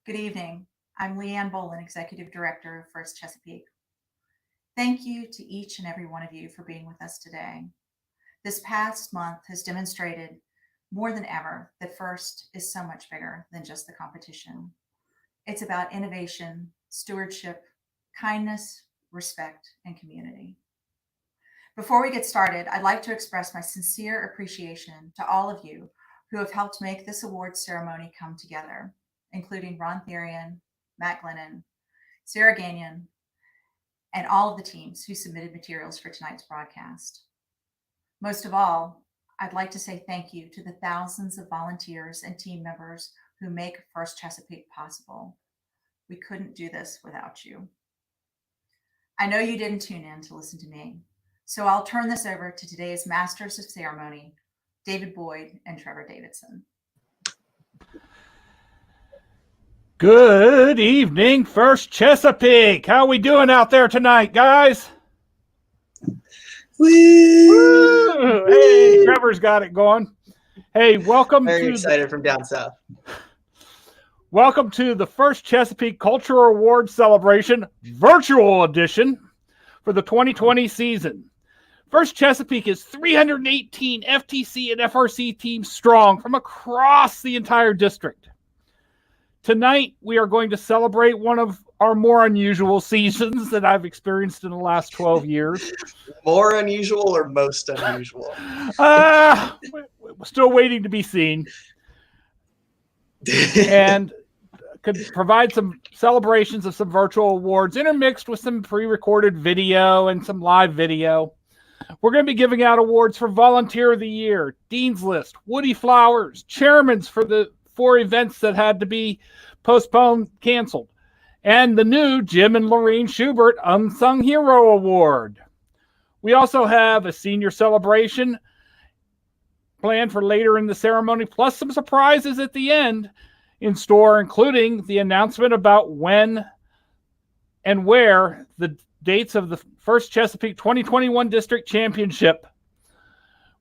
Good evening. I'm Leanne Bolin, Executive Director of First Chesapeake. Thank you to each and every one of you for being with us today. This past month has demonstrated more than ever that First is so much bigger than just the competition. It's about innovation, stewardship, kindness, respect, and community. Before we get started, I'd like to express my sincere appreciation to all of you who have helped make this awards ceremony come together, including Ron Therian, Matt Glennon, Sarah Gagnon, and all of the teams who submitted materials for tonight's broadcast. Most of all, I'd like to say thank you to the thousands of volunteers and team members who make First Chesapeake possible. We couldn't do this without you. I know you didn't tune in to listen to me, so I'll turn this over to today's Masters of Ceremony, David Boyd and Trevor Davidson. Good evening, First Chesapeake. How we doing out there tonight, guys? Woo! Hey, Trevor's got it going. Hey, welcome. Very excited from down south. Welcome to the First Chesapeake Cultural Awards Celebration Virtual Edition for the 2020 season. First Chesapeake is 318 FTC and FRC teams strong from across the entire district. Tonight, we are going to celebrate one of our more unusual seasons that I've experienced in the last 12 years. More unusual or most unusual? Still waiting to be seen. And could provide some celebrations of some virtual awards intermixed with some pre-recorded video and some live video. We're going to be giving out awards for Volunteer of the Year, Dean's List, Woody Flowers, Chairman's for the 4 events that had to be postponed, canceled, and the new Jim and Lorraine Schubert Unsung Hero Award. We also have a senior celebration planned for later in the ceremony, plus some surprises at the end in store, including the announcement about when and where the dates of the First Chesapeake 2021 District Championship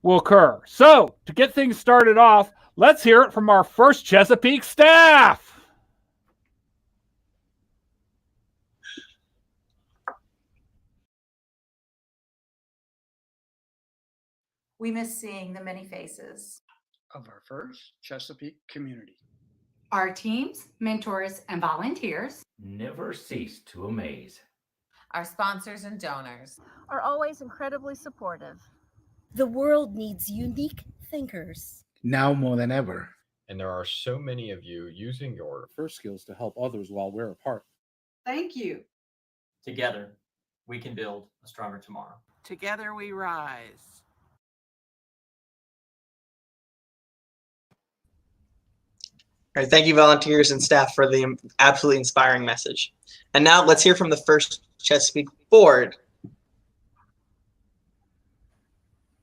will occur. So, to get things started off, let's hear it from our First Chesapeake staff. We miss seeing the many faces of our First Chesapeake community. Our teams, mentors, and volunteers never cease to amaze. Our sponsors and donors are always incredibly supportive. The world needs unique thinkers. Now more than ever. And there are so many of you using your first skills to help others while we're apart. Thank you. Together, we can build a stronger tomorrow. Together we rise. All right, thank you, volunteers and staff, for the absolutely inspiring message. And now let's hear from the First Chesapeake Board.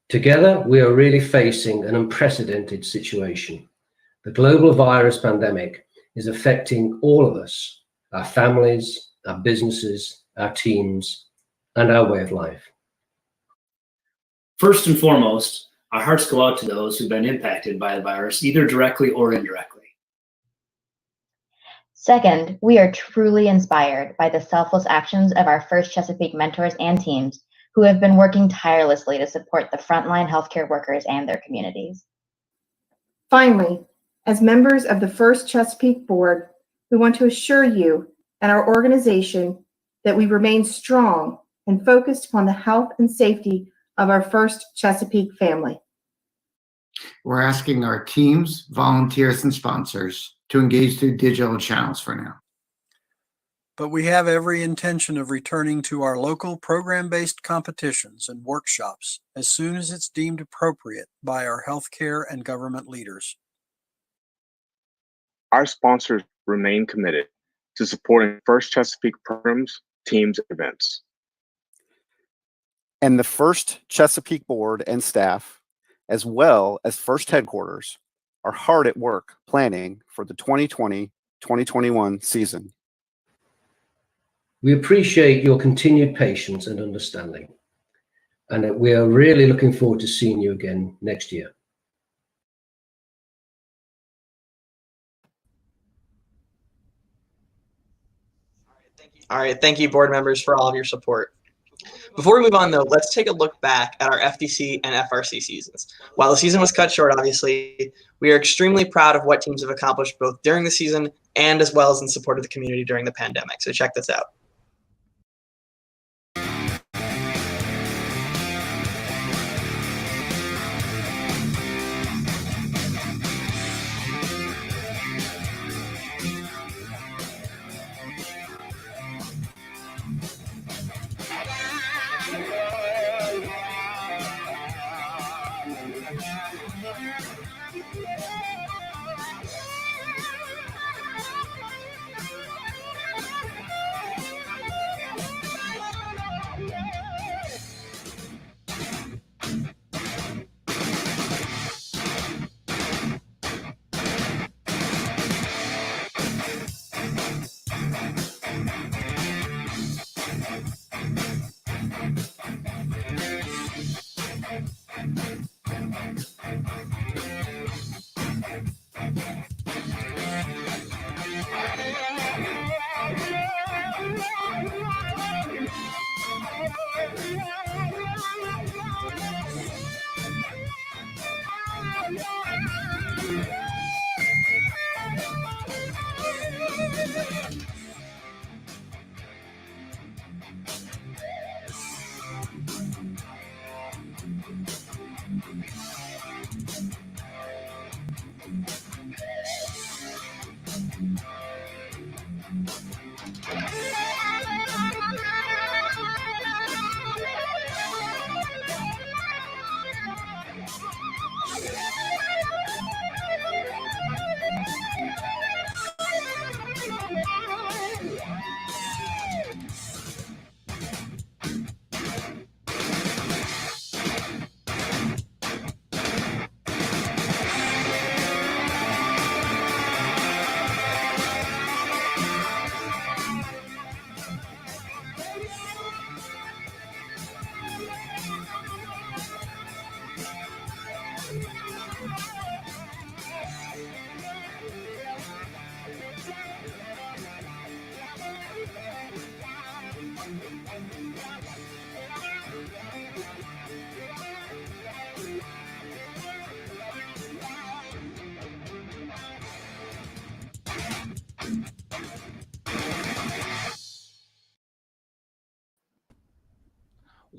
Together, we are really facing an unprecedented situation. The global virus pandemic is affecting all of us, our families, our businesses, our teams, and our way of life. First and foremost, our hearts go out to those who've been impacted by the virus, either directly or indirectly. Second, we are truly inspired by the selfless actions of our First Chesapeake mentors and teams who have been working tirelessly to support the frontline healthcare workers and their communities. Finally, as members of the First Chesapeake Board, we want to assure you and our organization that we remain strong and focused upon the health and safety of our First Chesapeake family. We're asking our teams, volunteers, and sponsors to engage through digital channels for now. But we have every intention of returning to our local program-based competitions and workshops as soon as it's deemed appropriate by our healthcare and government leaders. Our sponsors remain committed to supporting First Chesapeake programs, teams, and events. And the First Chesapeake Board and staff, as well as First Headquarters, are hard at work planning for the 2020-2021 season. We appreciate your continued patience and understanding, and that we are really looking forward to seeing you again next year. All right, thank you, board members, for all of your support. Before we move on, though, let's take a look back at our FDC and FRC seasons. While the season was cut short, obviously, we are extremely proud of what teams have accomplished both during the season and as well as in support of the community during the pandemic. So check this out.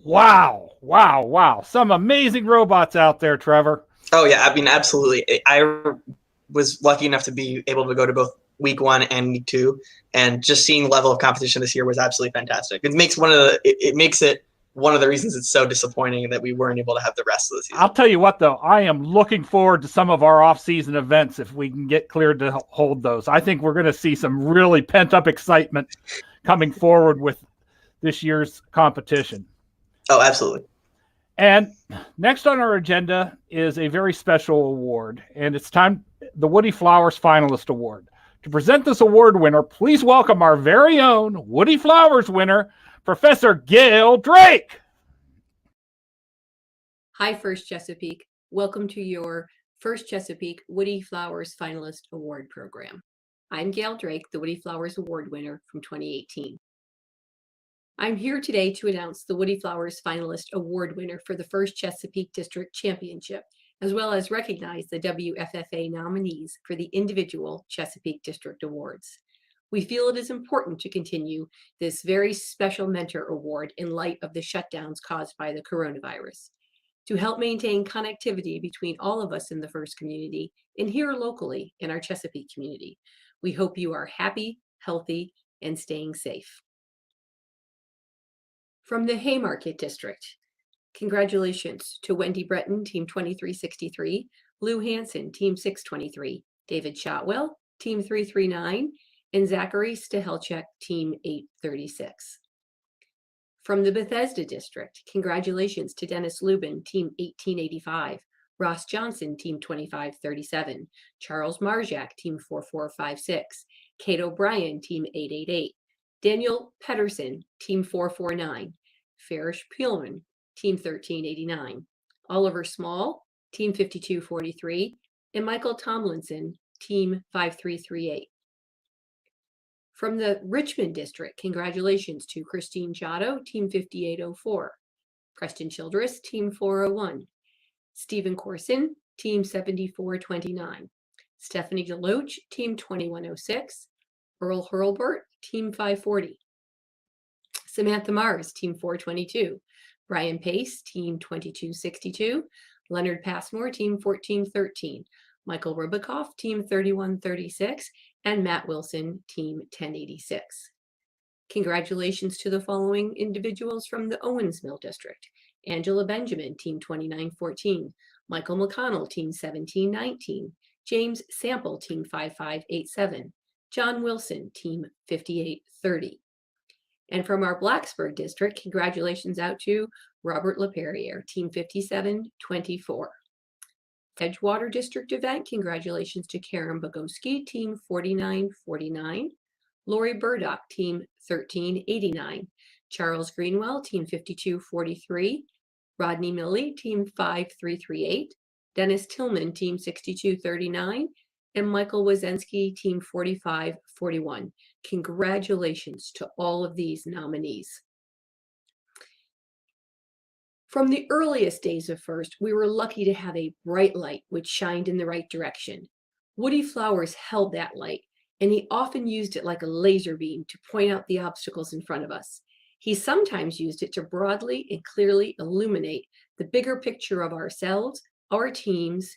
Wow, wow, wow. Some amazing robots out there, Trevor. Oh, yeah, I mean, absolutely. I was lucky enough to be able to go to both week 1 and week 2, and just seeing the level of competition this year was absolutely fantastic. It makes it one of the reasons it's so disappointing that we weren't able to have the rest of the season. I'll tell you what, though, I am looking forward to some of our off-season events if we can get cleared to hold those. I think we're going to see some really pent-up excitement coming forward with this year's competition. Oh, absolutely. And next on our agenda is a very special award, and it's time, the Woody Flowers Finalist Award. To present this award winner, please welcome our very own Woody Flowers winner, Professor Gail Drake. Hi, First Chesapeake. Welcome to your First Chesapeake Woody Flowers Finalist Award program. I'm Gail Drake, the Woody Flowers Award winner from 2018. I'm here today to announce the Woody Flowers Finalist Award winner for the First Chesapeake District Championship, as well as recognize the WFFA nominees for the individual Chesapeake District Awards. We feel it is important to continue this very special mentor award in light of the shutdowns caused by the coronavirus. To help maintain connectivity between all of us in the First community and here locally in our Chesapeake community, we hope you are happy, healthy, and staying safe. From the Haymarket District, congratulations to Wendy Breton, Team 2363, Lou Hansen, Team 623, David Shotwell, Team 339, and Zachary Stahelchuk, Team 836. From the Bethesda District, congratulations to Dennis Lubin, Team 1885, Ross Johnson, Team 2537, Charles Marjak, Team 4456, Kate O'Brien, Team 888, Daniel Pedersen, Team 449, Farish Peelman, Team 1389, Oliver Small, Team 5243, and Michael Tomlinson, Team 5338. From the Richmond District, congratulations to Christine Chotto, Team 5804. Preston Childress, Team 401. Stephen Corson, Team 7429. Stephanie Deloach, Team 2106. Earl Hurlbert, Team 540. Samantha Mars, Team 422. Brian Pace, Team 2262. Leonard Passmore, Team 1413. Michael Rubikoff, Team 3136. And Matt Wilson, Team 1086. Congratulations to the following individuals from the Owens Mill District. Angela Benjamin, Team 2914. Michael McConnell, Team 1719. James Sample, Team 5587. John Wilson, Team 5830. And from our Blacksburg District, congratulations out to Robert LaPerriere, Team 5724. Edgewater District event, congratulations to Karen Bogowski, Team 4949. Lori Burdock, Team 1389. Charles Greenwell, Team 5243. Rodney Milley, Team 5338. Dennis Tillman, Team 6239. And Michael Wazensky, Team 4541. Congratulations to all of these nominees. From the earliest days of FIRST, we were lucky to have a bright light which shined in the right direction. Woody Flowers held that light, and he often used it like a laser beam to point out the obstacles in front of us. He sometimes used it to broadly and clearly illuminate the bigger picture of ourselves, our teams,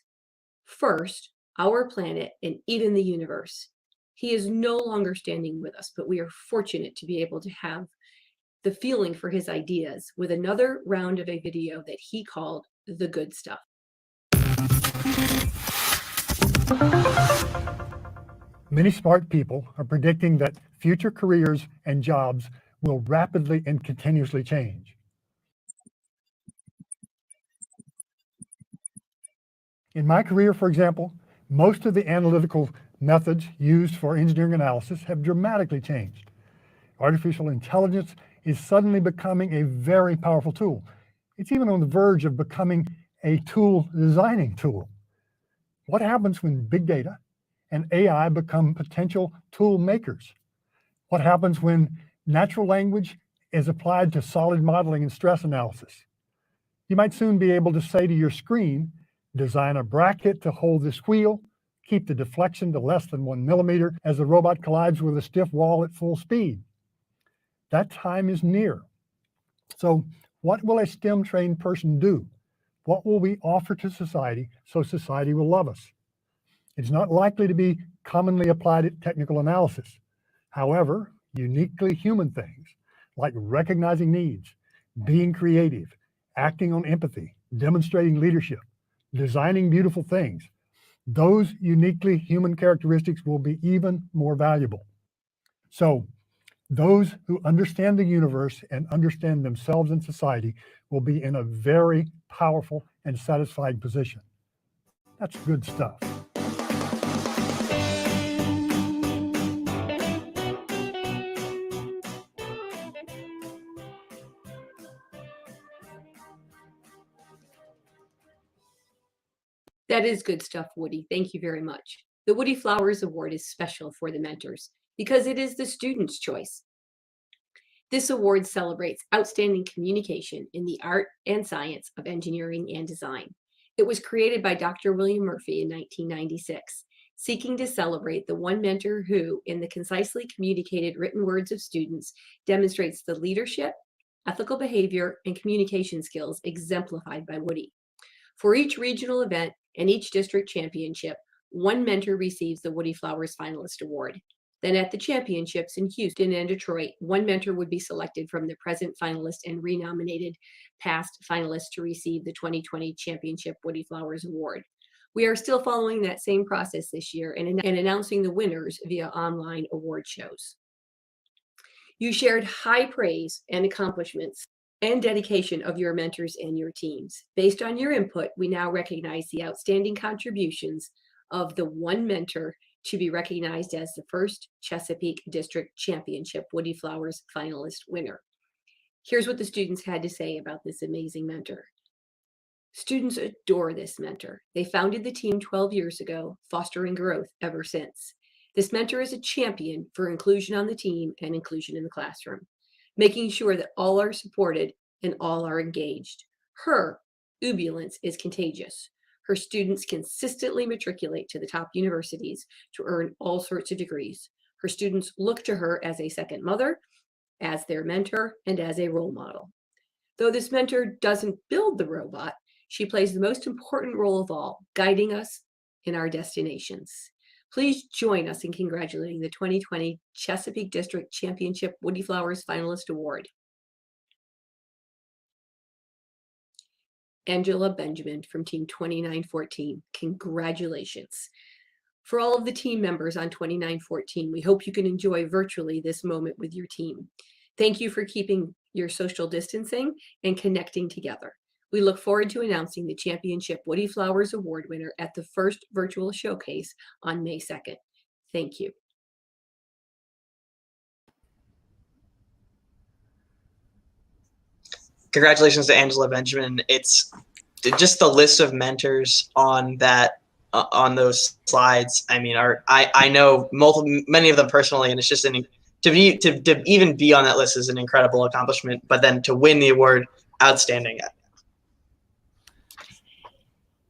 FIRST, our planet, and even the universe. He is no longer standing with us, but we are fortunate to be able to have the feeling for his ideas with another round of a video that he called The Good Stuff. Many smart people are predicting that future careers and jobs will rapidly and continuously change. In my career, for example, most of the analytical methods used for engineering analysis have dramatically changed. Artificial intelligence is suddenly becoming a very powerful tool. It's even on the verge of becoming a tool designing tool. What happens when big data and AI become potential tool makers? What happens when natural language is applied to solid modeling and stress analysis? You might soon be able to say to your screen, design a bracket to hold this wheel, keep the deflection to less than 1 millimeter as the robot collides with a stiff wall at full speed. That time is near. So what will a STEM-trained person do? What will we offer to society so society will love us? It's not likely to be commonly applied at technical analysis. However, uniquely human things like recognizing needs, being creative, acting on empathy, demonstrating leadership, designing beautiful things, those uniquely human characteristics will be even more valuable. So those who understand the universe and understand themselves and society will be in a very powerful and satisfied position. That's good stuff. That is good stuff, Woody. Thank you very much. The Woody Flowers Award is special for the mentors because it is the student's choice. This award celebrates outstanding communication in the art and science of engineering and design. It was created by Dr. William Murphy in 1996, seeking to celebrate the one mentor who, in the concisely communicated written words of students, demonstrates the leadership, ethical behavior, and communication skills exemplified by Woody. For each regional event and each district championship, one mentor receives the Woody Flowers Finalist Award. Then at the championships in Houston and Detroit, one mentor would be selected from the present finalist and renominated past finalists to receive the 2020 Championship Woody Flowers Award. We are still following that same process this year and announcing the winners via online award shows. You shared high praise and accomplishments and dedication of your mentors and your teams. Based on your input, we now recognize the outstanding contributions of the one mentor to be recognized as the first Chesapeake District Championship Woody Flowers finalist winner. Here's what the students had to say about this amazing mentor. Students adore this mentor. They founded the team 12 years ago, fostering growth ever since. This mentor is a champion for inclusion on the team and inclusion in the classroom, making sure that all are supported and all are engaged. Her ubulance is contagious. Her students consistently matriculate to the top universities to earn all sorts of degrees. Her students look to her as a second mother, as their mentor, and as a role model. Though this mentor doesn't build the robot, she plays the most important role of all, guiding us in our destinations. Please join us in congratulating the 2020 Chesapeake District Championship Woody Flowers Finalist Award. Angela Benjamin from Team 2914, congratulations. For all of the team members on 2914, we hope you can enjoy virtually this moment with your team. Thank you for keeping your social distancing and connecting together. We look forward to announcing the Championship Woody Flowers Award winner at the first virtual showcase on May 2nd. Thank you. Congratulations to Angela Benjamin. It's just the list of mentors on that on those slides. I mean, I know many of them personally, and it's just to even be on that list is an incredible accomplishment. But then to win the award, outstanding.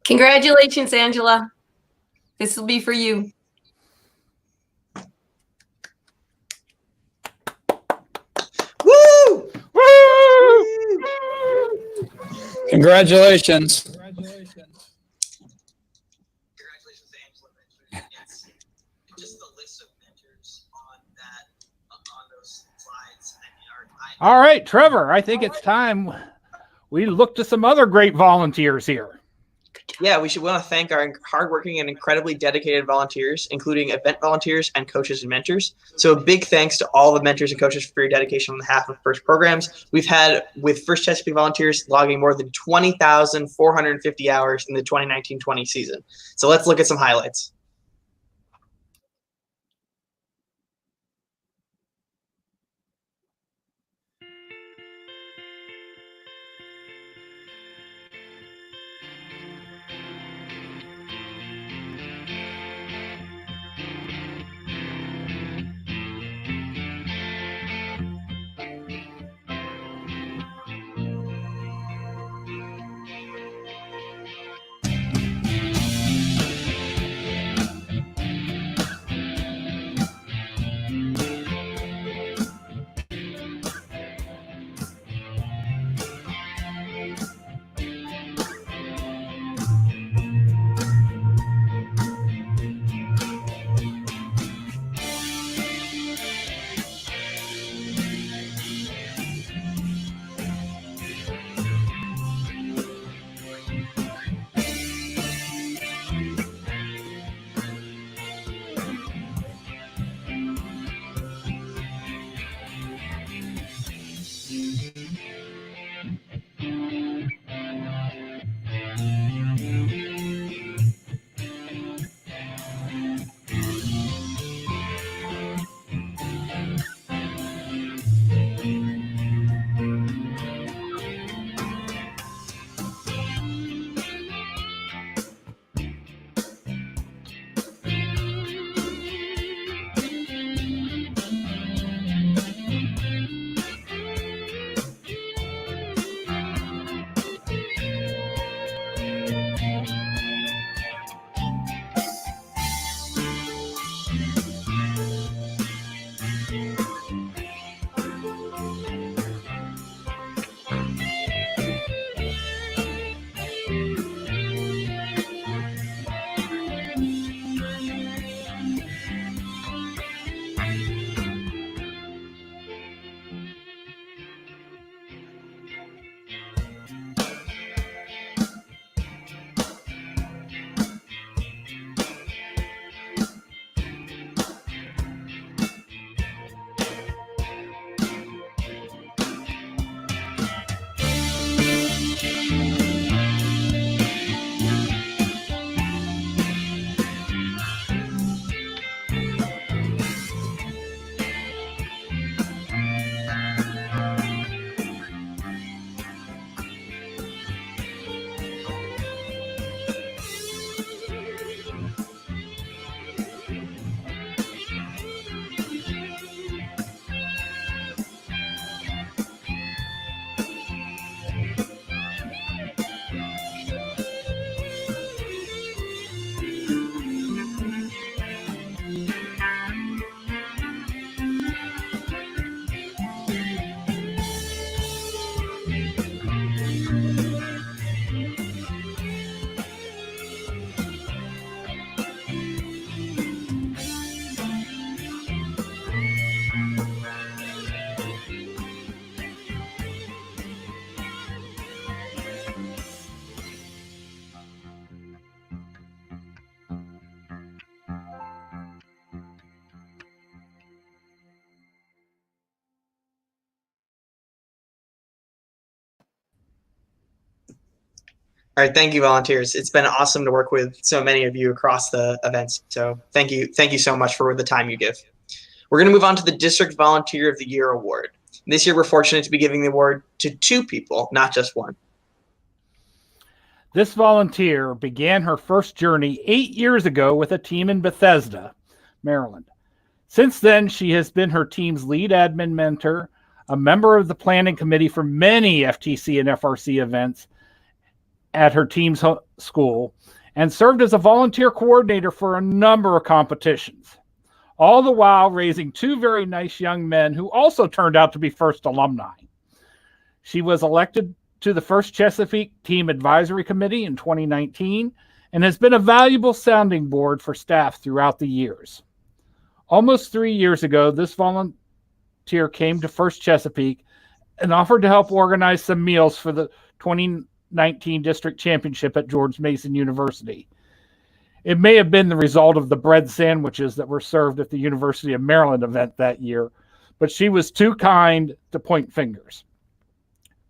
Congratulations, Angela. This will be for you. Woo! Woo! Congratulations. All right, Trevor, I think it's time we look to some other great volunteers here. Yeah, we should want to thank our hardworking and incredibly dedicated volunteers, including event volunteers and coaches and mentors. So a big thanks to all the mentors and coaches for your dedication on behalf of FIRST programs. We've had, with FIRST Chesapeake volunteers, logging more than 20,450 hours in the 2019-20 season. So let's look at some highlights. All right, thank you, volunteers. It's been awesome to work with so many of you across the events. So thank you so much for the time you give. We're going to move on to the District Volunteer of the Year Award. This year, we're fortunate to be giving the award to 2 people, not just 1. This volunteer began her first journey 8 years ago with a team in Bethesda, Maryland. Since then, she has been her team's lead admin mentor, a member of the planning committee for many FTC and FRC events at her team's school, and served as a volunteer coordinator for a number of competitions, all the while raising 2 very nice young men who also turned out to be first alumni. She was elected to the First Chesapeake Team Advisory Committee in 2019 and has been a valuable sounding board for staff throughout the years. Almost 3 years ago, this volunteer came to First Chesapeake and offered to help organize some meals for the 2019 District Championship at George Mason University. It may have been the result of the bread sandwiches that were served at the University of Maryland event that year, but she was too kind to point fingers.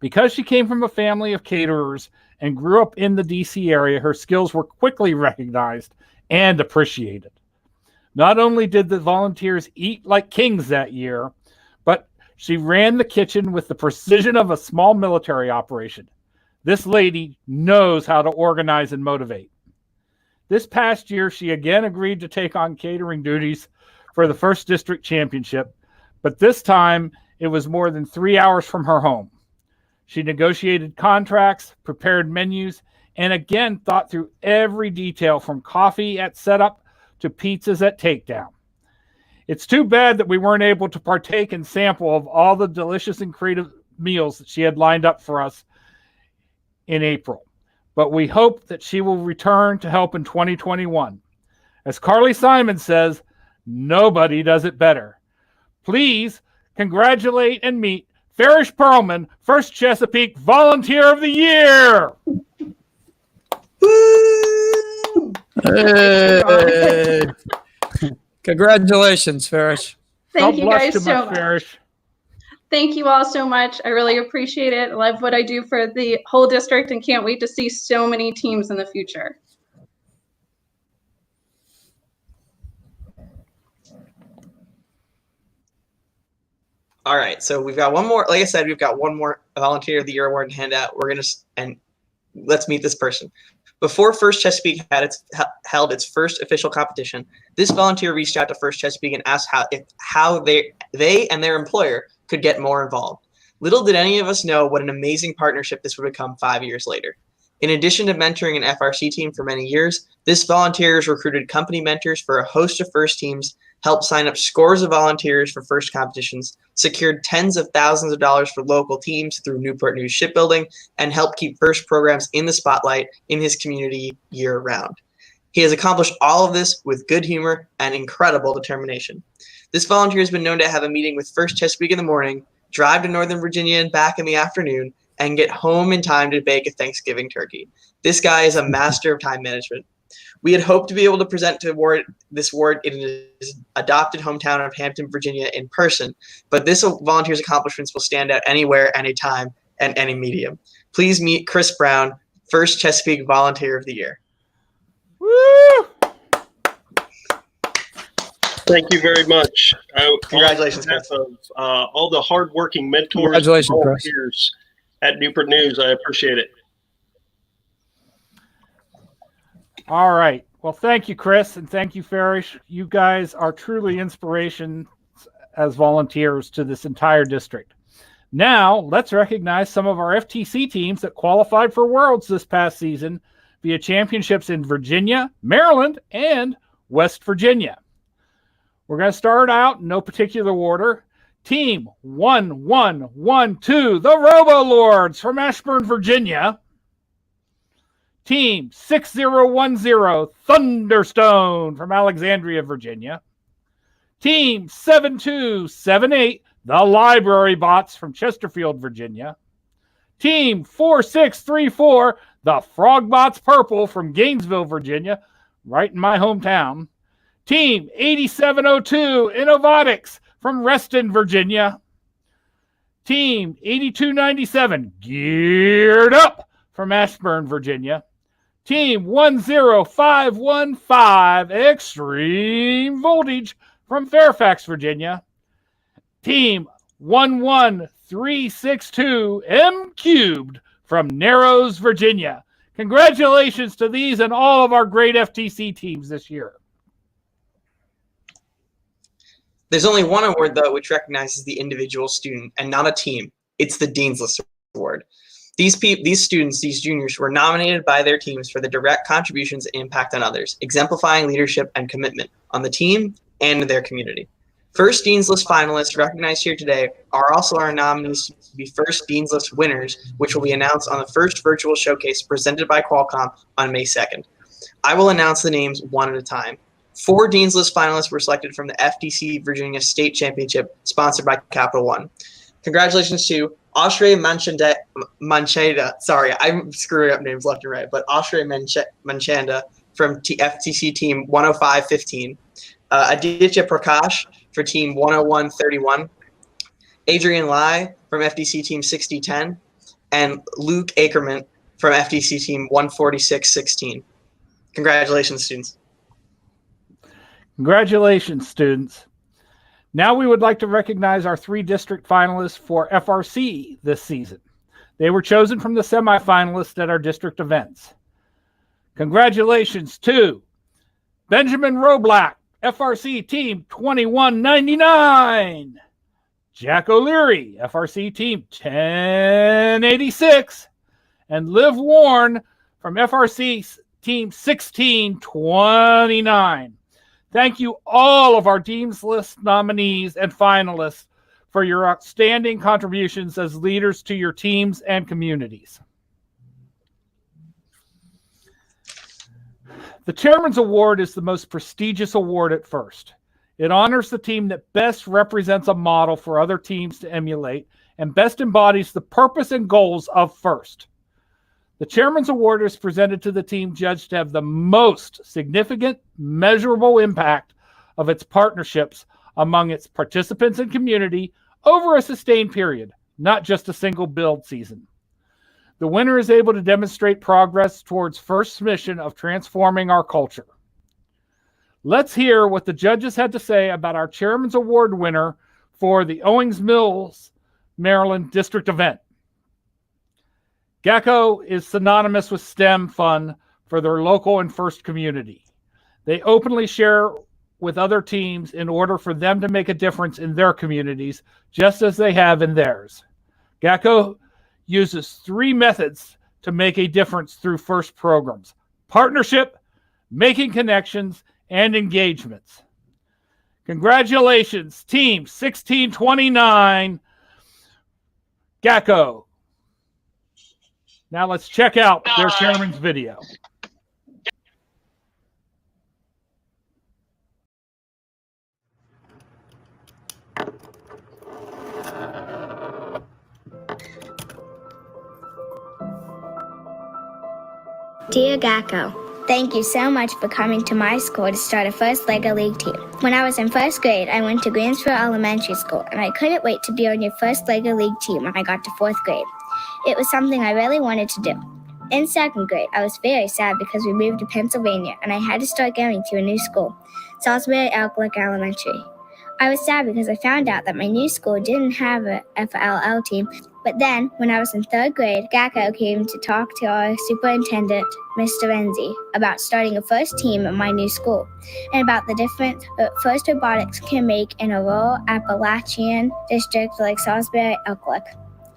Because she came from a family of caterers and grew up in the DC area, her skills were quickly recognized and appreciated. Not only did the volunteers eat like kings that year, but she ran the kitchen with the precision of a small military operation. This lady knows how to organize and motivate. This past year, she again agreed to take on catering duties for the First District Championship, but this time it was more than 3 hours from her home. She negotiated contracts, prepared menus, and again thought through every detail from coffee at setup to pizzas at takedown. It's too bad that we weren't able to partake and sample of all the delicious and creative meals that she had lined up for us in April. But we hope that she will return to help in 2021. As Carly Simon says, nobody does it better. Please congratulate and meet Farish Perlman, First Chesapeake Volunteer of the Year. Hey. Congratulations, Farish. Thank you guys so much. Farish. Thank you all so much. I really appreciate it. I love what I do for the whole district and can't wait to see so many teams in the future. All right, so we've got one more. Like I said, we've got one more Volunteer of the Year award to hand out. Let's meet this person. Before First Chesapeake had held its first official competition, this volunteer reached out to First Chesapeake and asked how they and their employer could get more involved. Little did any of us know what an amazing partnership this would become 5 years later. In addition to mentoring an FRC team for many years, this volunteer has recruited company mentors for a host of First teams, helped sign up scores of volunteers for First competitions, secured tens of thousands of dollars for local teams through Newport News Shipbuilding, and helped keep First programs in the spotlight in his community year-round. He has accomplished all of this with good humor and incredible determination. This volunteer has been known to have a meeting with First Chesapeake in the morning, drive to Northern Virginia and back in the afternoon, and get home in time to bake a Thanksgiving turkey. This guy is a master of time management. We had hoped to be able to present this award in his adopted hometown of Hampton, Virginia in person, but this volunteer's accomplishments will stand out anywhere, anytime, and any medium. Please meet Chris Brown, First Chesapeake Volunteer of the Year. Woo! Thank you very much. Congratulations, Chris. All the hardworking mentors and Congratulations, Chris. volunteers at Newport News. I appreciate it. All right. Well, thank you, Chris, and thank you, Farish. You guys are truly inspirations as volunteers to this entire district. Now, let's recognize some of our FTC teams that qualified for Worlds this past season via championships in Virginia, Maryland, and West Virginia. We're going to start out in no particular order. Team 1112, the Robo Lords from Ashburn, Virginia. Team 6010, Thunderstone from Alexandria, Virginia. Team 7278, the Library Bots from Chesterfield, Virginia. Team 4634, the Frogbots Purple from Gainesville, Virginia, right in my hometown. Team 8702, Innovatics from Reston, Virginia. Team 8297, Geared Up from Ashburn, Virginia. Team 10515 Extreme Voltage from Fairfax, Virginia. Team 11362 M Cubed from Narrows, Virginia. Congratulations to these and all of our great FTC teams this year. There's only one award, though, which recognizes the individual student and not a team. It's the Dean's List Award. These students, these juniors, were nominated by their teams for the direct contributions and impact on others, exemplifying leadership and commitment on the team and their community. First Dean's List finalists recognized here today are also our nominees to be first Dean's List winners, which will be announced on the first virtual showcase presented by Qualcomm on May 2nd. I will announce the names one at a time. 4 Dean's List finalists were selected from the FTC Virginia State Championship, sponsored by Capital One. Congratulations to Oshre Manchanda. Sorry, I'm screwing up names left and right, but Oshre Manchanda from FTC Team 10515. Aditya Prakash for Team 10131. Adrian Lai from FTC Team 6010. And Luke Ackerman from FTC Team 14616. Congratulations, students. Congratulations, students. Now we would like to recognize our 3 district finalists for FRC this season. They were chosen from the semifinalists at our district events. Congratulations to Benjamin Roblack, FRC Team 2199. Jack O'Leary, FRC Team 1086. And Liv Warren from FRC Team 1629. Thank you, all of our Dean's List nominees and finalists, for your outstanding contributions as leaders to your teams and communities. The Chairman's Award is the most prestigious award at First. It honors the team that best represents a model for other teams to emulate and best embodies the purpose and goals of First. The Chairman's Award is presented to the team judged to have the most significant, measurable impact of its partnerships among its participants and community over a sustained period, not just a single build season. The winner is able to demonstrate progress towards First's mission of transforming our culture. Let's hear what the judges had to say about our Chairman's Award winner for the Owings Mills, Maryland district event. GACO is synonymous with STEM fun for their local and First community. They openly share with other teams in order for them to make a difference in their communities, just as they have in theirs. GACO uses 3 methods to make a difference through First programs: partnership, making connections, and engagements. Congratulations, Team 1629, GACO. Now let's check out their chairman's video. Dear GACO, thank you so much for coming to my school to start a First LEGO League team. When I was in 1st grade, I went to Greensboro Elementary School, and I couldn't wait to be on your First LEGO League team when I got to 4th grade. It was something I really wanted to do. In 2nd grade, I was very sad because we moved to Pennsylvania, and I had to start going to a new school, Salisbury Elklick Elementary. I was sad because I found out that my new school didn't have a FLL team, but then, when I was in 3rd grade, GACO came to talk to our superintendent, Mr. Renzi, about starting a First team at my new school, and about the difference First robotics can make in a rural Appalachian district like Salisbury Elklick.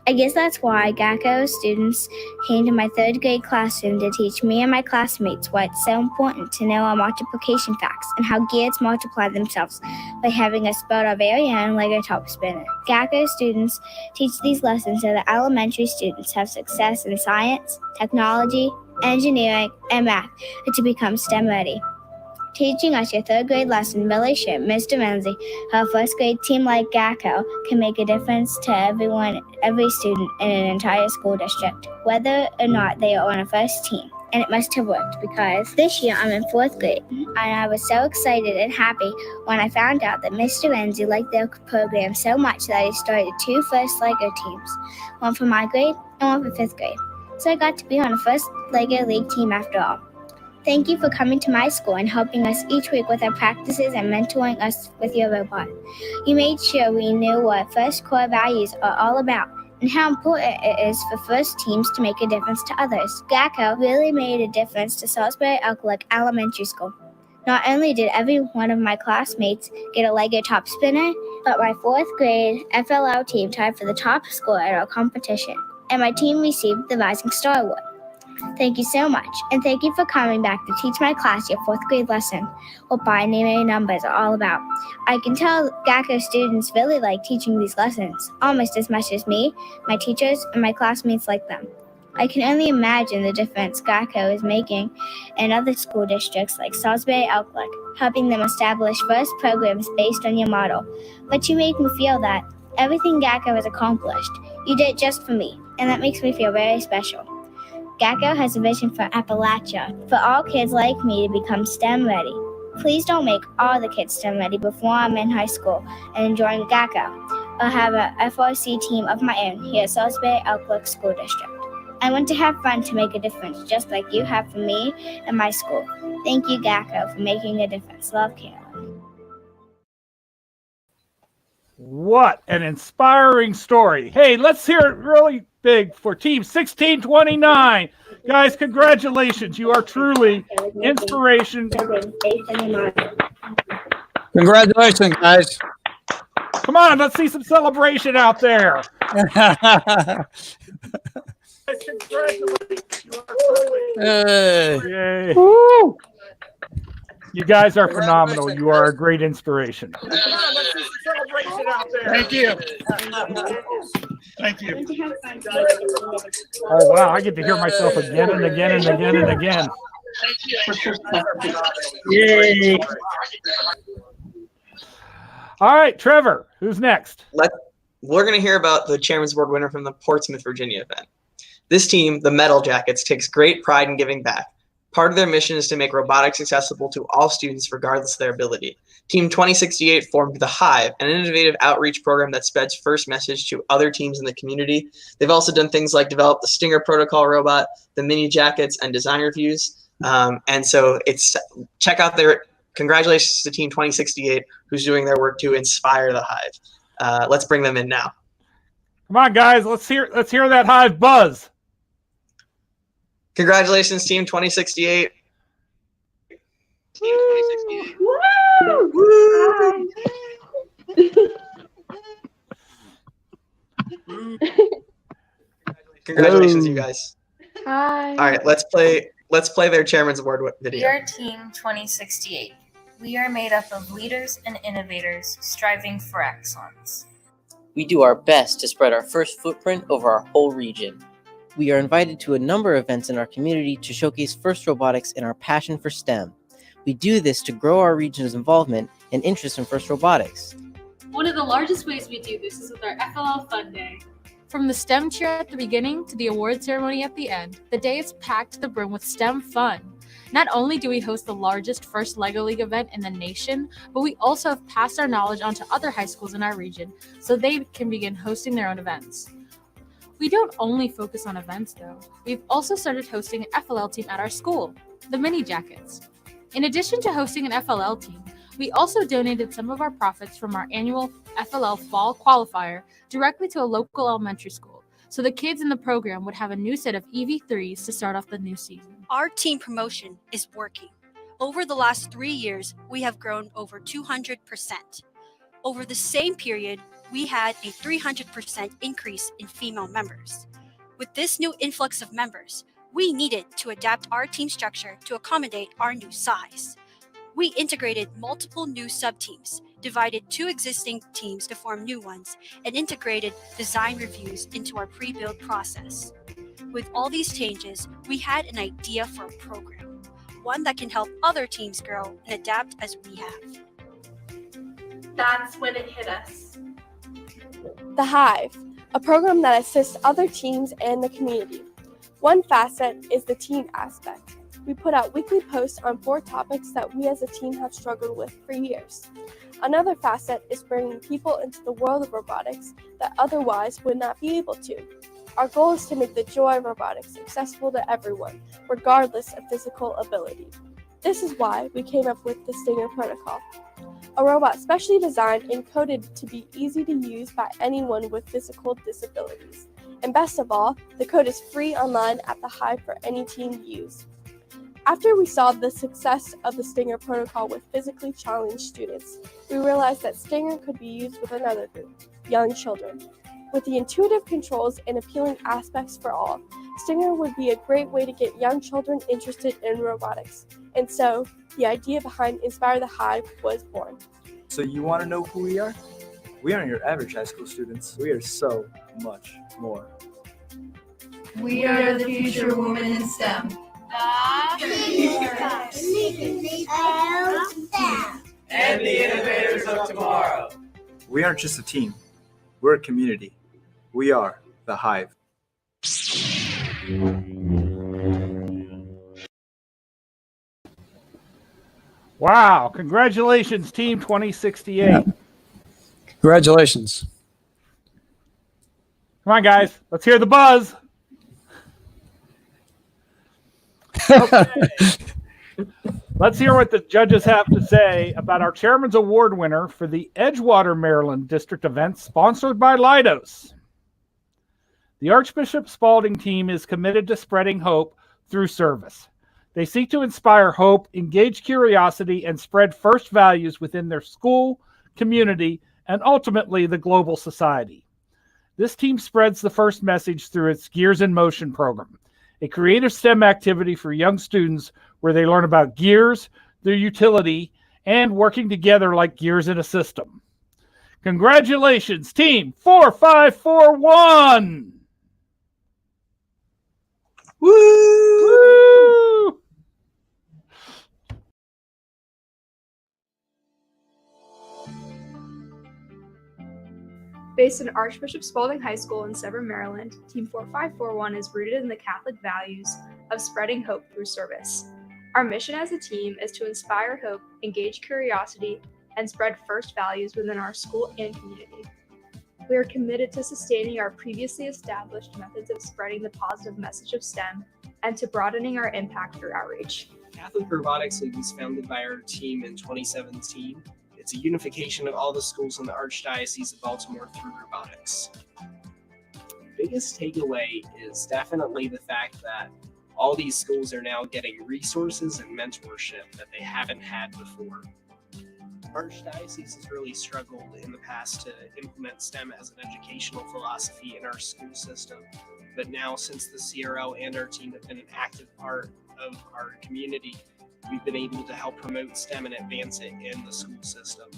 I guess that's why GACO students came to my 3rd grade classroom to teach me and my classmates why it's so important to know our multiplication facts and how gears multiply themselves by having us build our very own Lego top spinner. GACO students teach these lessons so that elementary students have success in science, technology, engineering, and math, and to become STEM ready. Teaching us your 3rd grade lesson really showed Mr. Ramsey how a 1st grade team like GACO can make a difference to every student in an entire school district, whether or not they are on a First team. And it must have worked because this year I'm in 4th grade, and I was so excited and happy when I found out that Mr. Ramsey liked their program so much that he started 2 First LEGO teams, one for my grade and one for 5th grade. so I got to be on the first LEGO League team after all. Thank you for coming to my school and helping us each week with our practices and mentoring us with your robot. You made sure we knew what FIRST core values are all about and how important it is for FIRST teams to make a difference to others. GACO really made a difference to Salisbury Elklick Elementary School. Not only did every one of my classmates get a LEGO top spinner, but my 4th grade FLL team tied for the top score at our competition, and my team received the Rising Star Award. Thank you so much, and thank you for coming back to teach my class your 4th grade lesson, what binary numbers are all about. I can tell GACO students really like teaching these lessons, almost as much as me, my teachers, and my classmates like them. I can only imagine the difference GACO is making in other school districts like Salisbury Elklick, helping them establish FIRST programs based on your model. But you make me feel that everything GACO has accomplished, you did just for me, and that makes me feel very special. GACO has a vision for Appalachia, for all kids like me to become STEM ready. Please don't make all the kids STEM ready before I'm in high school and enjoying GACO. I'll have a FRC team of my own here at Salisbury Elklick School District. I want to have fun to make a difference, just like you have for me and my school. Thank you, GACO, for making a difference. Love, Carolyn. What an inspiring story. Hey, let's hear it really big for Team 1629. Guys, congratulations. You are truly inspiration. Congratulations, guys. Come on, let's see some celebration out there. Congratulations. You are truly. Yay. Woo. You guys are phenomenal. You are a great inspiration. Come on, let's see some celebration out there. Thank you. Thank you. Oh, wow. I get to hear myself again and again and again and again. Yay. All right, Trevor, who's next? We're going to hear about the Chairman's Award winner from the Portsmouth, Virginia event. This team, the Metal Jackets, takes great pride in giving back. Part of their mission is to make robotics accessible to all students regardless of their ability. Team 2068 formed The Hive, an innovative outreach program that spreads FIRST message to other teams in the community. They've also done things like develop the Stinger Protocol robot, the mini jackets, and design reviews. And so check out their congratulations to Team 2068, who's doing their work to inspire The Hive. Let's bring them in now. Come on, guys, let's hear that Hive buzz. Congratulations, Team 2068. Team 2068. Woo! Congratulations, you guys. Hi. All right, let's play their Chairman's Award video. We are Team 2068. We are made up of leaders and innovators striving for excellence. We do our best to spread our FIRST footprint over our whole region. We are invited to a number of events in our community to showcase FIRST robotics and our passion for STEM. We do this to grow our region's involvement and interest in FIRST robotics. One of the largest ways we do this is with our FLL Fun Day. From the STEM cheer at the beginning to the award ceremony at the end, the day is packed to the brim with STEM fun. Not only do we host the largest FIRST LEGO League event in the nation, but we also have passed our knowledge on to other high schools in our region so they can begin hosting their own events. We don't only focus on events though. We've also started hosting an FLL team at our school, the Mini Jackets. In addition to hosting an FLL team, we also donated some of our profits from our annual FLL Fall Qualifier directly to a local elementary school, so the kids in the program would have a new set of EV3s to start off the new season. Our team promotion is working. Over the last 3 years, we have grown over 200%. Over the same period, we had a 300% increase in female members. With this new influx of members, we needed to adapt our team structure to accommodate our new size. We integrated multiple new sub-teams, divided 2 existing teams to form new ones, and integrated design reviews into our pre-build process. With all these changes, we had an idea for a program, one that can help other teams grow and adapt as we have. That's when it hit us. The Hive, a program that assists other teams and the community. One facet is the team aspect. We put out weekly posts on 4 topics that we as a team have struggled with for years. Another facet is bringing people into the world of robotics that otherwise would not be able to. Our goal is to make the joy of robotics accessible to everyone, regardless of physical ability. This is why we came up with the Stinger protocol, a robot specially designed and coded to be easy to use by anyone with physical disabilities. And best of all, the code is free online at the Hive for any team to use. After we saw the success of the Stinger protocol with physically challenged students, we realized that Stinger could be used with another group, young children. With the intuitive controls and appealing aspects for all, Stinger would be a great way to get young children interested in robotics. And so, the idea behind Inspire the Hive was born. So you want to know who we are? We aren't your average high school students. We are so much more. We are the future women in STEM. And the innovators of tomorrow. We aren't just a team. We're a community. We are the Hive. Wow. Congratulations, Team 2068. Congratulations. Come on, guys. Let's hear the buzz. Okay. Let's hear what the judges have to say about our Chairman's Award winner for the Edgewater, Maryland District event sponsored by Leidos. The Archbishop Spalding team is committed to spreading hope through service. They seek to inspire hope, engage curiosity, and spread first values within their school, community, and ultimately the global society. This team spreads the first message through its Gears in Motion program, a creative STEM activity for young students where they learn about gears, their utility, and working together like gears in a system. Congratulations, Team 4541! Woo! Woo! Based in Archbishop Spalding High School in Severn, Maryland, Team 4541 is rooted in the Catholic values of spreading hope through service. Our mission as a team is to inspire hope, engage curiosity, and spread first values within our school and community. We are committed to sustaining our previously established methods of spreading the positive message of STEM and to broadening our impact through outreach. Catholic Robotics League was founded by our team in 2017. It's a unification of all the schools in the Archdiocese of Baltimore through robotics. Biggest takeaway is definitely the fact that all these schools are now getting resources and mentorship that they haven't had before. Archdiocese has really struggled in the past to implement STEM as an educational philosophy in our school system, but now since the CRL and our team have been an active part of our community, we've been able to help promote STEM and advance it in the school system.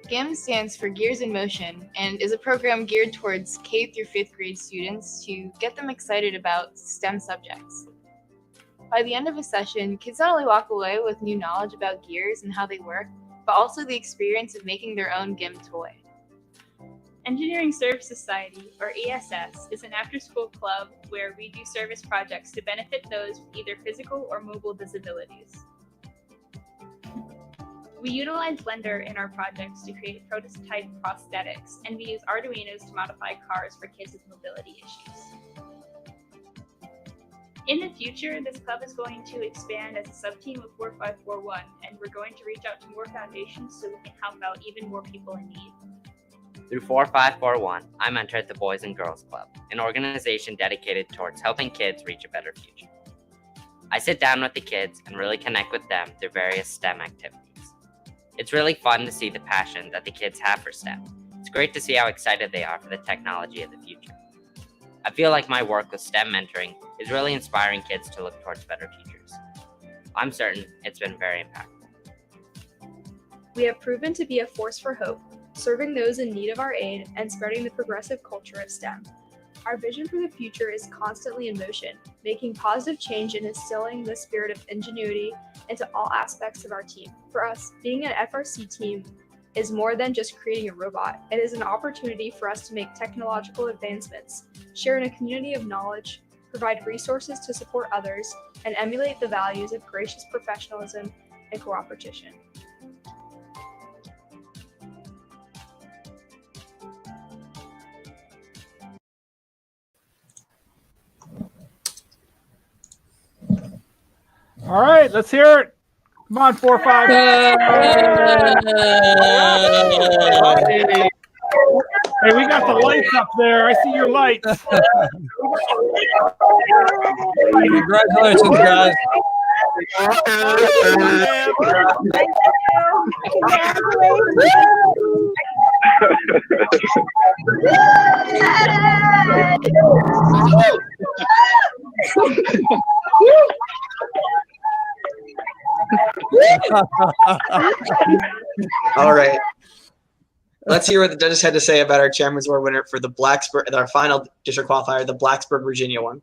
GIM stands for Gears in Motion and is a program geared towards K through 5th grade students to get them excited about STEM subjects. By the end of a session, kids not only walk away with new knowledge about gears and how they work, but also the experience of making their own GIM toy. Engineering Service Society, or ESS, is an after-school club where we do service projects to benefit those with either physical or mobile disabilities. We utilize Blender in our projects to create prototype prosthetics, and we use Arduinos to modify cars for kids with mobility issues. In the future, this club is going to expand as a sub-team of 4541, and we're going to reach out to more foundations so we can help out even more people in need. Through 4541, I mentored the Boys and Girls Club, an organization dedicated towards helping kids reach a better future. I sit down with the kids and really connect with them through various STEM activities. It's really fun to see the passion that the kids have for STEM. It's great to see how excited they are for the technology of the future. I feel like my work with STEM mentoring is really inspiring kids to look towards better futures. I'm certain it's been very impactful. We have proven to be a force for hope, serving those in need of our aid and spreading the progressive culture of STEM. Our vision for the future is constantly in motion, making positive change and instilling the spirit of ingenuity into all aspects of our team. For us, being an FRC team is more than just creating a robot. It is an opportunity for us to make technological advancements, share in a community of knowledge, provide resources to support others, and emulate the values of gracious professionalism and cooperation. All right, let's hear it. Come on, 4 or 5. Hey, we got the lights up there. I see your lights. Congratulations, guys. All right. Let's hear what the judges had to say about our Chairman's Award winner for the Blacksburg, our final district qualifier, the Blacksburg, Virginia one.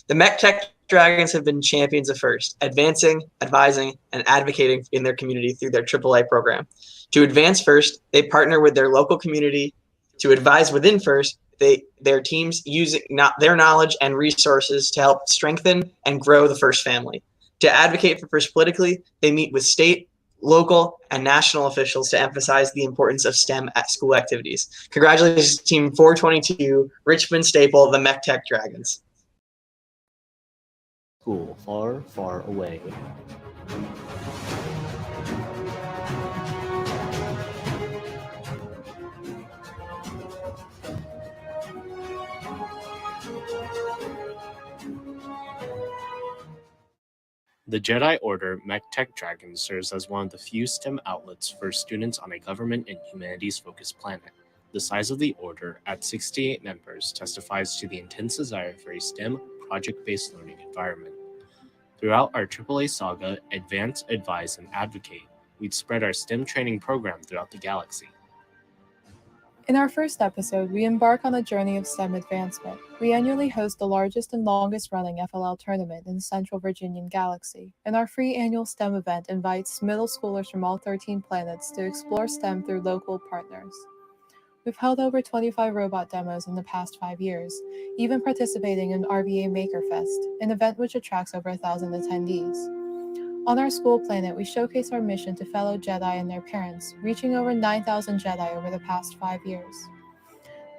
The MEC Tech Dragons have been champions of FIRST, advancing, advising, and advocating in their community through their AAA program. To advance FIRST, they partner with their local community. To advise within FIRST, their teams using their knowledge and resources to help strengthen and grow the FIRST family. To advocate for FIRST politically, they meet with state, local, and national officials to emphasize the importance of STEM at school activities. Congratulations, Team 422, Richmond Staple, the MEC Tech Dragons. School far, far away. The Jedi Order MEC Tech Dragons serves as one of the few STEM outlets for students on a government and humanities-focused planet. The size of the order, at 68 members, testifies to the intense desire for a STEM, project-based learning environment. Throughout our AAA saga, Advance, Advise, and Advocate, we'd spread our STEM training program throughout the galaxy. In our first episode, we embark on a journey of STEM advancement. We annually host the largest and longest-running FLL tournament in the Central Virginian galaxy, and our free annual STEM event invites middle schoolers from all 13 planets to explore STEM through local partners. We've held over 25 robot demos in the past 5 years, even participating in RVA Makerfest, an event which attracts over 1,000 attendees. On our school planet, we showcase our mission to fellow Jedi and their parents, reaching over 9,000 Jedi over the past 5 years.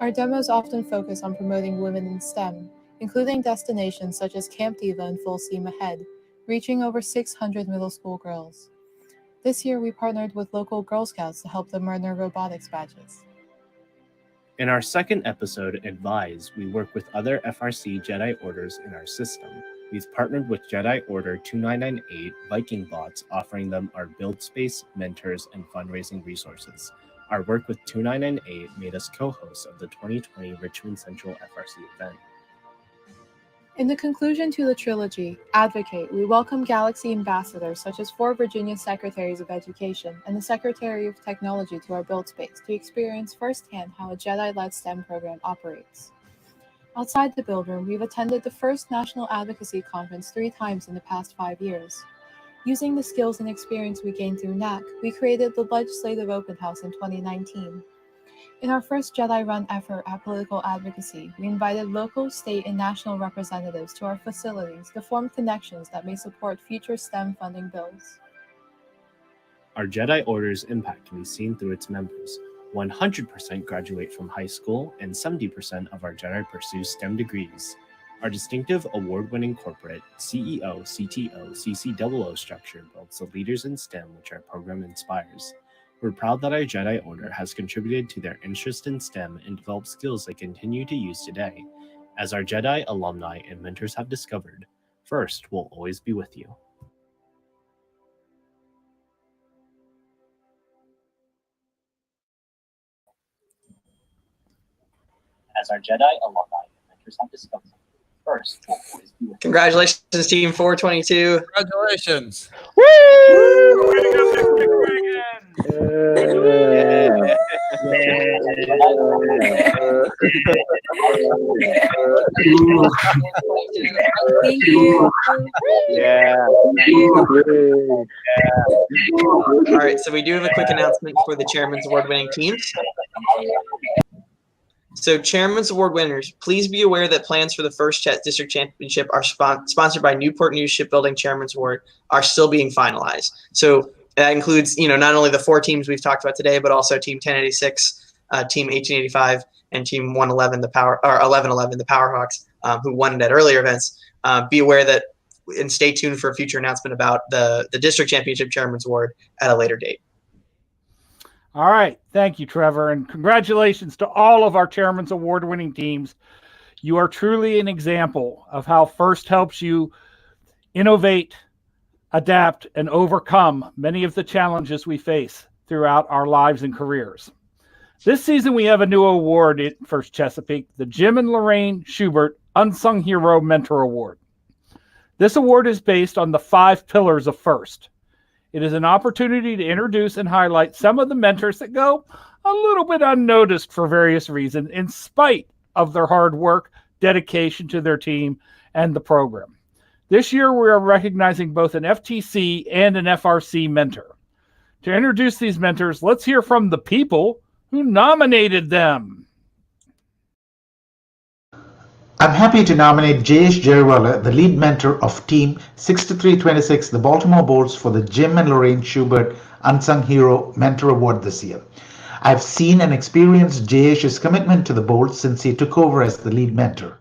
Our demos often focus on promoting women in STEM, including destinations such as Camp Diva and Full Steam Ahead, reaching over 600 middle school girls. This year, we partnered with local Girl Scouts to help them earn their robotics badges. In our second episode, Advise, we work with other FRC Jedi Orders in our system. We've partnered with Jedi Order 2998 Viking Bots, offering them our build space, mentors, and fundraising resources. Our work with 2998 made us co-hosts of the 2020 Richmond Central FRC event. In the conclusion to the trilogy, Advocate, we welcome Galaxy ambassadors such as 4 Virginia Secretaries of Education and the Secretary of Technology to our build space to experience firsthand how a Jedi-led STEM program operates. Outside the build room, we've attended the first National Advocacy Conference 3 times in the past 5 years. Using the skills and experience we gained through NAC, we created the Legislative Open House in 2019. In our first Jedi-run effort at political advocacy, we invited local, state, and national representatives to our facilities to form connections that may support future STEM funding bills. Our Jedi Order's impact can be seen through its members. 100% graduate from high school, and 70% of our Jedi pursue STEM degrees. Our distinctive award-winning corporate CEO, CTO, CCOO structure builds the leaders in STEM which our program inspires. We're proud that our Jedi Order has contributed to their interest in STEM and developed skills they continue to use today. As our Jedi alumni and mentors have discovered, FIRST will always be with you. As our Jedi alumni and mentors have discovered, FIRST will always be with you. Congratulations, Team 422. Congratulations. Thank you. Yeah. All right, so we do have a quick announcement for the Chairman's Award winning teams. So Chairman's Award winners, please be aware that plans for the first District Championship are sponsored by Newport News Shipbuilding Chairman's Award are still being finalized. So that includes, not only the 4 teams we've talked about today, but also Team 1086, Team 1885, and Team 1111, the Powerhawks, who won at earlier events. Be aware that and stay tuned for a future announcement about the district championship chairman's award at a later date. All right. Thank you, Trevor. And congratulations to all of our Chairman's Award winning teams. You are truly an example of how FIRST helps you innovate, adapt, and overcome many of the challenges we face throughout our lives and careers. This season, we have a new award at First Chesapeake, the Jim and Lorraine Schubert Unsung Hero Mentor Award. This award is based on the 5 pillars of FIRST. It is an opportunity to introduce and highlight some of the mentors that go a little bit unnoticed for various reasons, in spite of their hard work, dedication to their team, and the program. This year, we are recognizing both an FTC and an FRC mentor. To introduce these mentors, let's hear from the people who nominated them. I'm happy to nominate Jayesh Jariwala, the lead mentor of Team 6326, the Baltimore Bolts, for the Jim and Lorraine Schubert Unsung Hero Mentor Award this year. I've seen and experienced Jayesh's commitment to the Bolts since he took over as the lead mentor.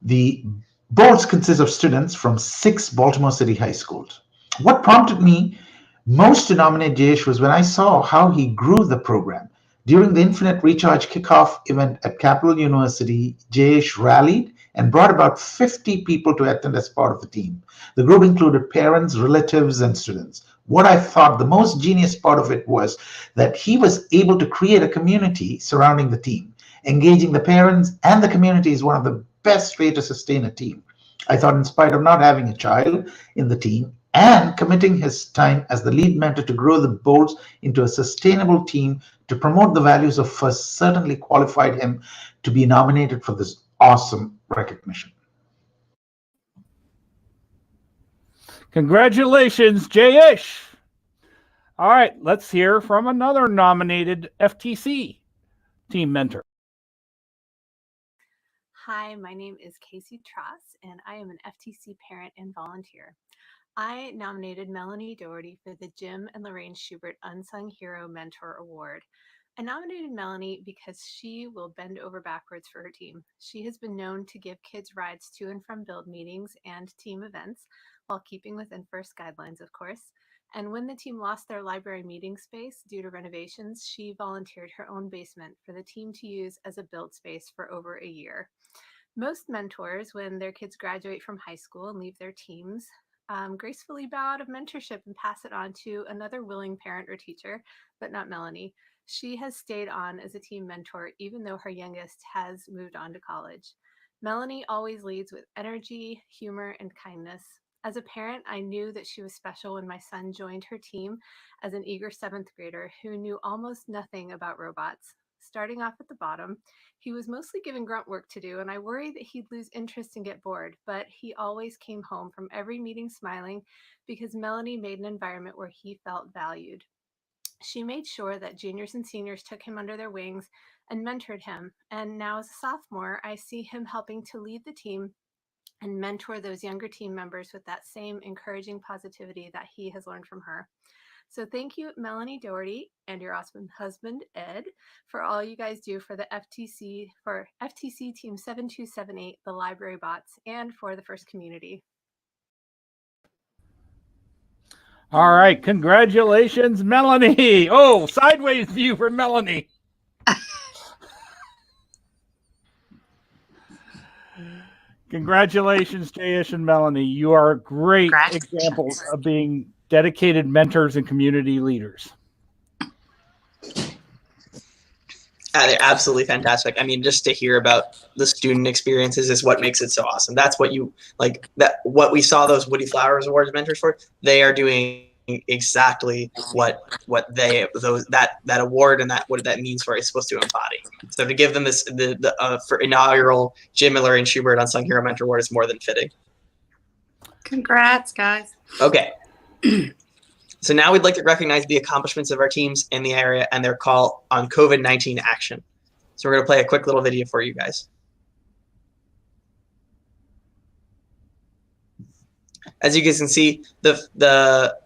The Bolts consist of students from 6 Baltimore City high schools. What prompted me most to nominate Jayesh was when I saw how he grew the program. During the Infinite Recharge kickoff event at Capital University, Jayesh rallied and brought about 50 people to attend as part of the team. The group included parents, relatives, and students. What I thought the most genius part of it was that he was able to create a community surrounding the team. Engaging the parents and the community is one of the best ways to sustain a team. I thought, in spite of not having a child in the team and committing his time as the lead mentor to grow the Bolts into a sustainable team to promote the values of FIRST, certainly qualified him to be nominated for this awesome recognition. Congratulations, Jayesh. All right, let's hear from another nominated FTC team mentor. Hi, my name is Casey Tross, and I am an FTC parent and volunteer. I nominated Melanie Doherty for the Jim and Lorraine Schubert Unsung Hero Mentor Award. I nominated Melanie because she will bend over backwards for her team. She has been known to give kids rides to and from build meetings and team events, while keeping within FIRST guidelines, of course. And when the team lost their library meeting space due to renovations, she volunteered her own basement for the team to use as a build space for over a year. Most mentors, when their kids graduate from high school and leave their teams, gracefully bow out of mentorship and pass it on to another willing parent or teacher, but not Melanie. She has stayed on as a team mentor, even though her youngest has moved on to college. Melanie always leads with energy, humor, and kindness. As a parent, I knew that she was special when my son joined her team as an eager 7th grader who knew almost nothing about robots. Starting off at the bottom, he was mostly given grunt work to do, and I worried that he'd lose interest and get bored, but he always came home from every meeting smiling because Melanie made an environment where he felt valued. She made sure that juniors and seniors took him under their wings and mentored him, and now as a sophomore, I see him helping to lead the team and mentor those younger team members with that same encouraging positivity that he has learned from her. So thank you, Melanie Doherty, and your awesome husband, Ed, for all you guys do for the FTC Team 7278, the Library Bots, and for the FIRST community. All right, congratulations, Melanie. Oh, sideways view for Melanie. Congratulations, Jayesh and Melanie. You are great examples of being dedicated mentors and community leaders. They're absolutely fantastic. I mean, just to hear about the student experiences is what makes it so awesome. That's what you like. That what we saw those Woody Flowers Awards mentors for. They are doing exactly what that award and what that means for is supposed to embody. So to give them this for inaugural Jim Miller and Schubert Unsung Hero Mentor Award is more than fitting. Congrats, guys. Okay. So now we'd like to recognize the accomplishments of our teams in the area and their call on COVID-19 action. So we're going to play a quick little video for you guys. As you guys can see, the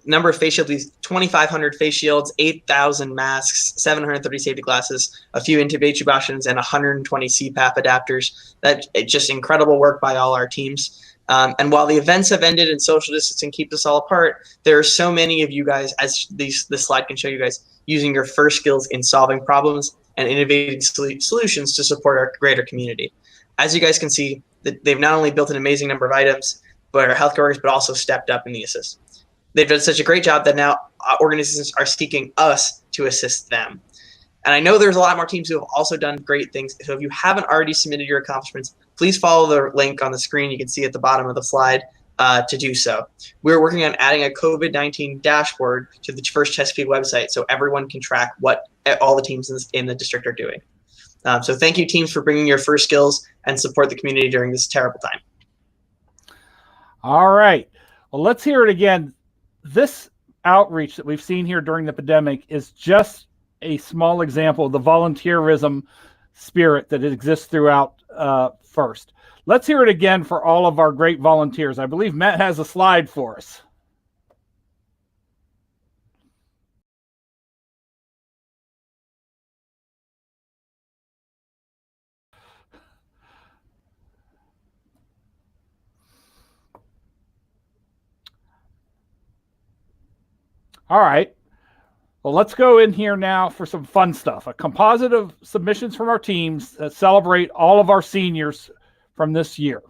number of face shields, 2,500 face shields, 8,000 masks, 730 safety glasses, a few intubations, and 120 CPAP adapters. That's just incredible work by all our teams. And while the events have ended and social distancing keeps us all apart, there are so many of you guys, as this slide can show you guys, using your first skills in solving problems and innovating solutions to support our greater community. As you guys can see, they've not only built an amazing number of items, but our healthcare workers, but also stepped up in the assist. They've done such a great job that now organizations are seeking us to assist them. And I know there's a lot more teams who have also done great things. So if you haven't already submitted your accomplishments, please follow the link on the screen. You can see at the bottom of the slide to do so. We're working on adding a COVID-19 dashboard to the First Chesapeake website so everyone can track what all the teams in the district are doing. So thank you, teams, for bringing your first skills and support the community during this terrible time. All right. Well, let's hear it again. This outreach that we've seen here during the pandemic is just a small example of the volunteerism spirit that exists throughout First. Let's hear it again for all of our great volunteers. I believe Matt has a slide for us. All right. Well, let's go in here now for some fun stuff. A composite of submissions from our teams that celebrate all of our seniors from this year.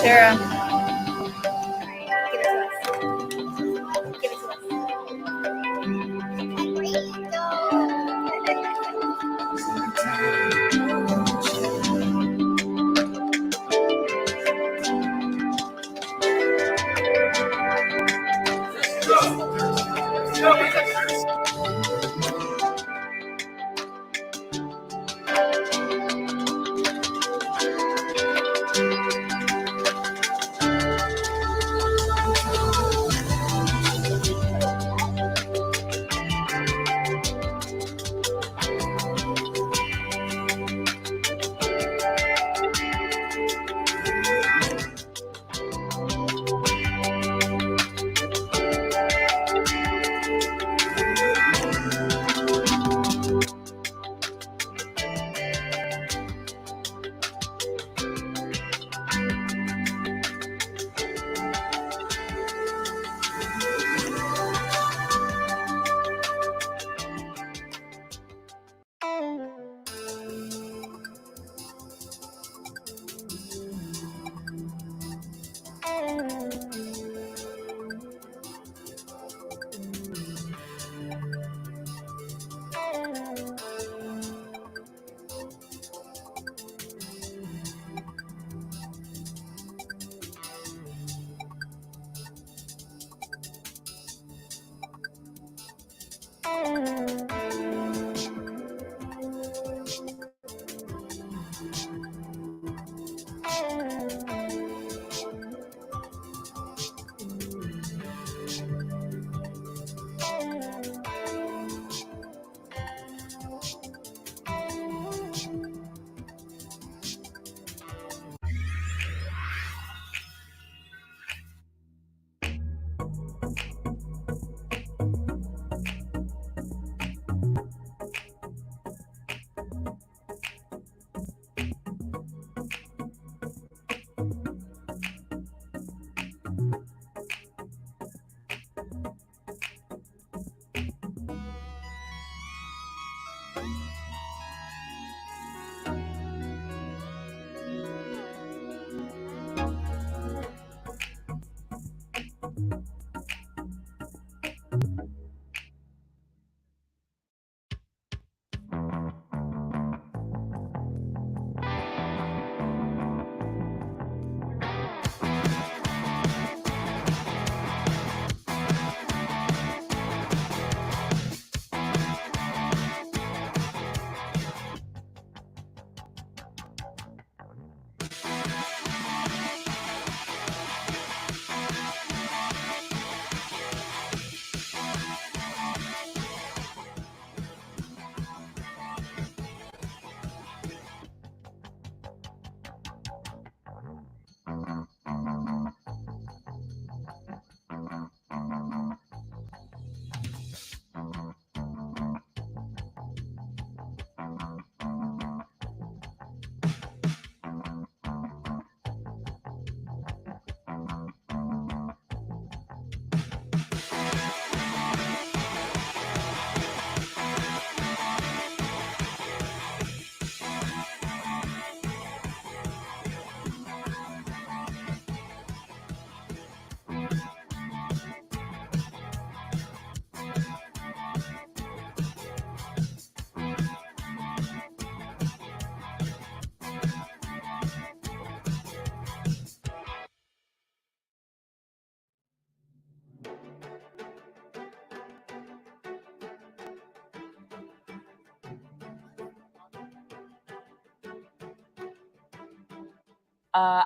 Sarah.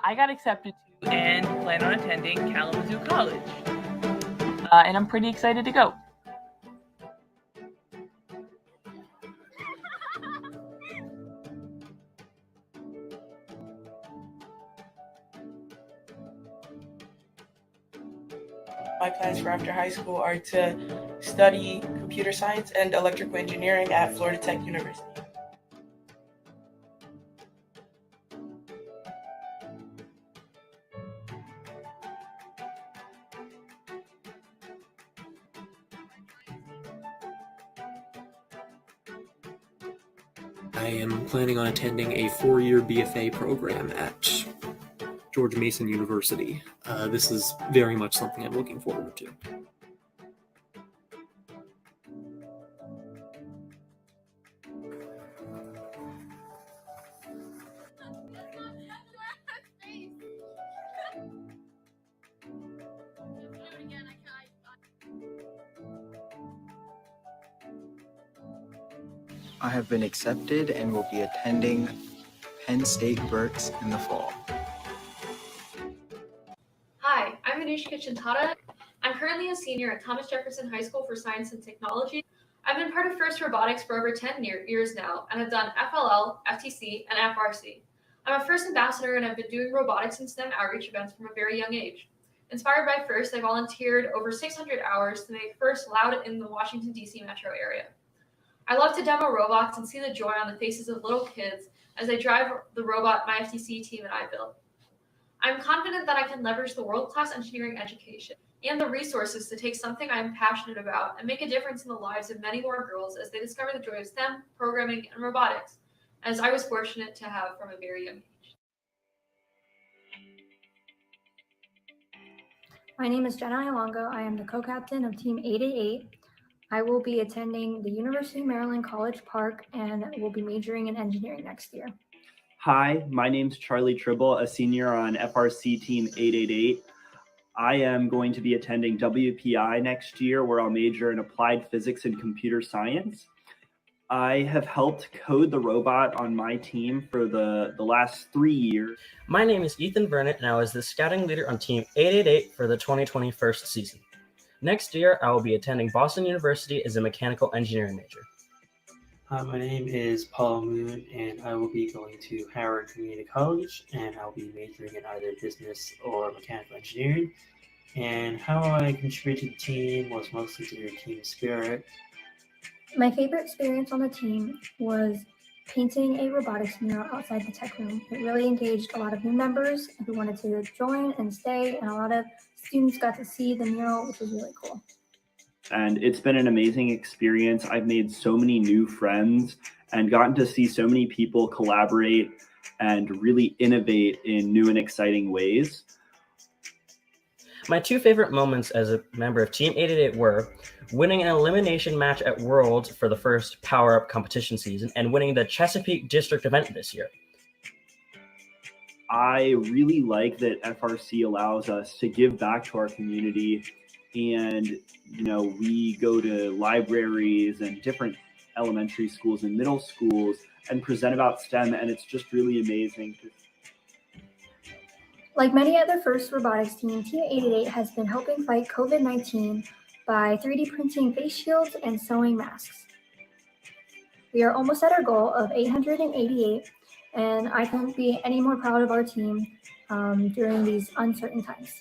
I got accepted to and plan on attending Kalamazoo College. And I'm pretty excited to go. My plans for after high school are to study computer science and electrical engineering at Florida Tech University. I am planning on attending a 4-year BFA program at George Mason University. This is very much something I'm looking forward to. I have been accepted and will be attending Penn State Berks in the fall. Hi, I'm Anushka Chintata. I'm currently a senior at Thomas Jefferson High School for Science and Technology. I've been part of FIRST Robotics for over 10 years now, and have done FLL, FTC, and FRC. I'm a FIRST ambassador, and I've been doing robotics and STEM outreach events from a very young age. Inspired by FIRST, I volunteered over 600 hours to make FIRST loud in the Washington, D.C. metro area. I love to demo robots and see the joy on the faces of little kids as they drive the robot my FTC team and I built. I'm confident that I can leverage the world-class engineering education and the resources to take something I am passionate about and make a difference in the lives of many more girls as they discover the joy of STEM, programming, and robotics, as I was fortunate to have from a very young age. My name is Jenna Ilongo. I am the co-captain of Team 888. I will be attending the University of Maryland College Park and will be majoring in engineering next year. Hi, my name's Charlie Tribble, a senior on FRC Team 888. I am going to be attending WPI next year, where I'll major in applied physics and computer science. I have helped code the robot on my team for the last 3 years. My name is Ethan Burnett, and I was the scouting leader on Team 888 for the 2021 season. Next year, I will be attending Boston University as a mechanical engineering major. Hi, my name is Paul Moon, and I will be going to Howard Community College, and I'll be majoring in either business or mechanical engineering. And how I contributed to the team was mostly through team spirit. My favorite experience on the team was painting a robotics mural outside the tech room. It really engaged a lot of new members who wanted to join and stay, and a lot of students got to see the mural, which was really cool. And it's been an amazing experience. I've made so many new friends and gotten to see so many people collaborate and really innovate in new and exciting ways. My two favorite moments as a member of Team 888 were winning an elimination match at Worlds for the first Power Up competition season and winning the Chesapeake District event this year. I really like that FRC allows us to give back to our community, and we go to libraries and different elementary schools and middle schools and present about STEM, and it's just really amazing. Like many other FIRST robotics teams, Team 888 has been helping fight COVID-19 by 3D printing face shields and sewing masks. We are almost at our goal of 888, and I couldn't be any more proud of our team during these uncertain times.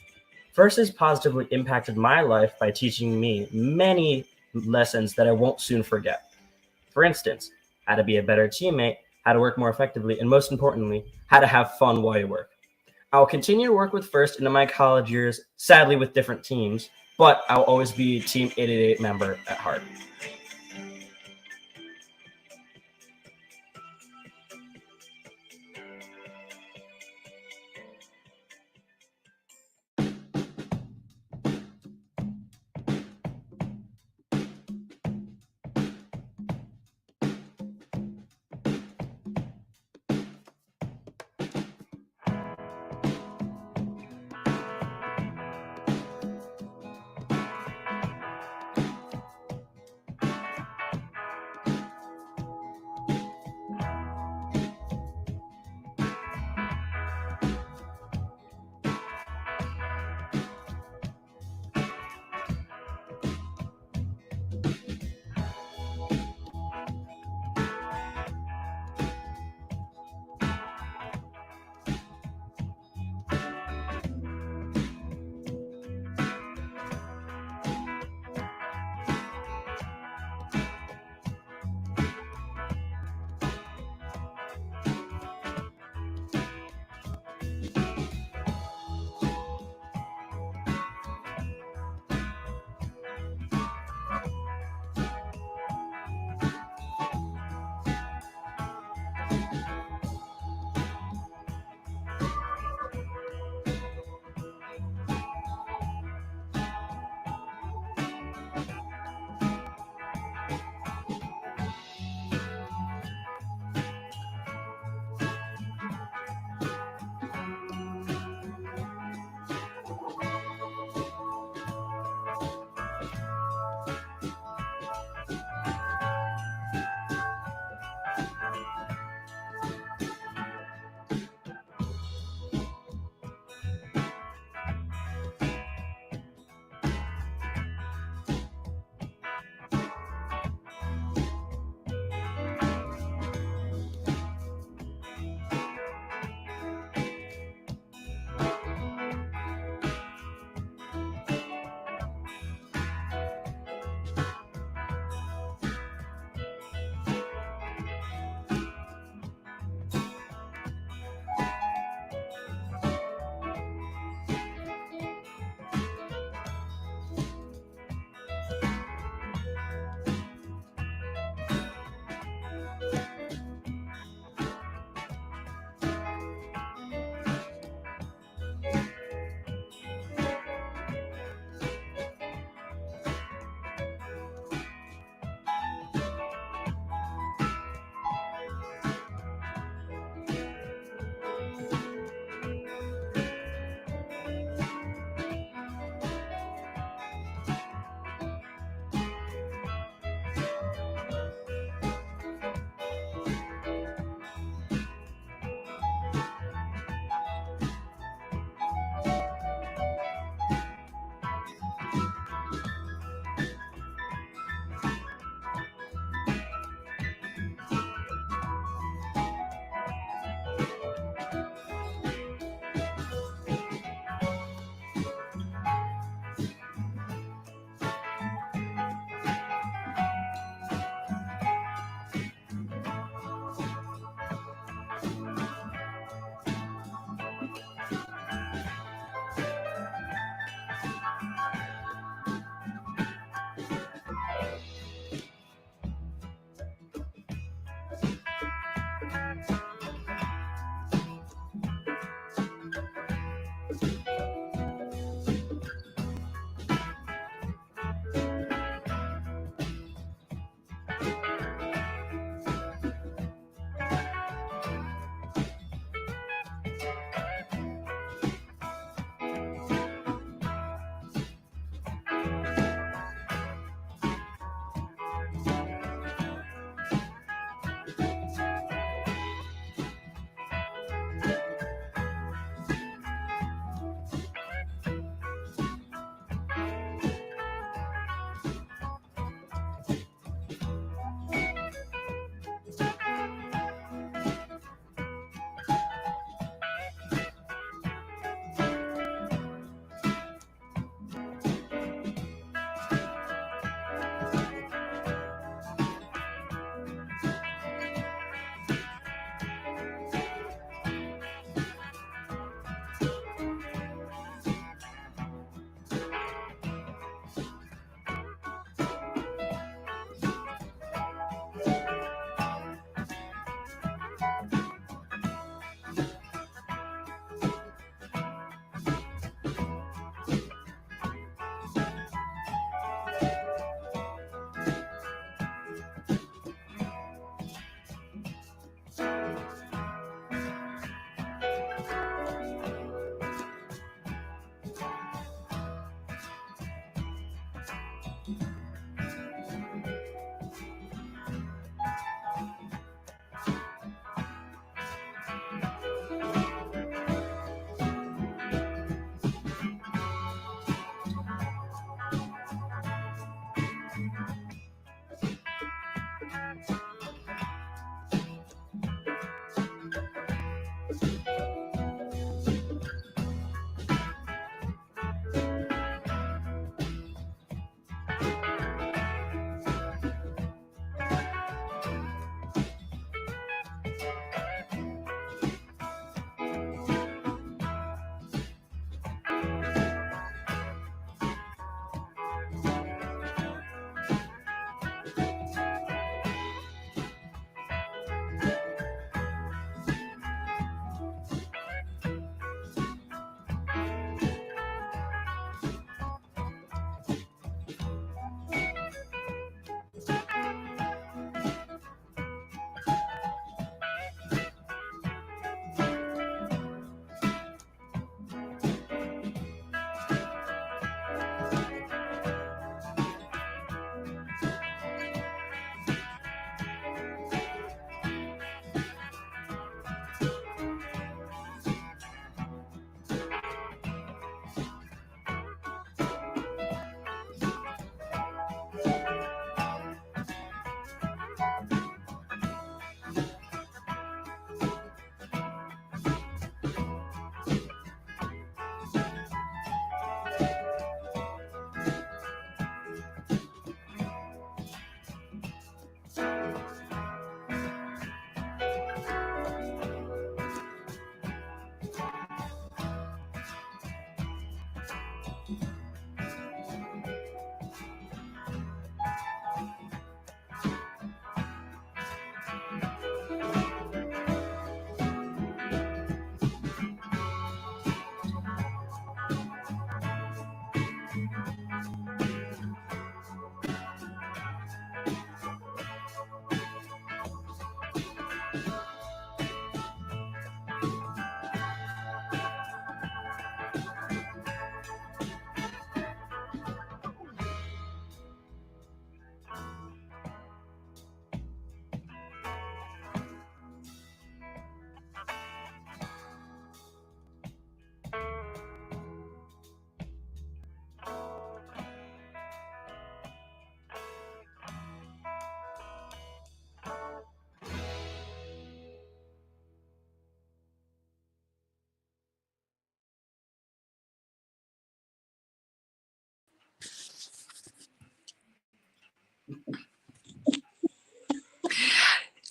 FIRST has positively impacted my life by teaching me many lessons that I won't soon forget. For instance, how to be a better teammate, how to work more effectively, and most importantly, how to have fun while you work. I'll continue to work with FIRST into my college years, sadly with different teams, but I'll always be a Team 888 member at heart.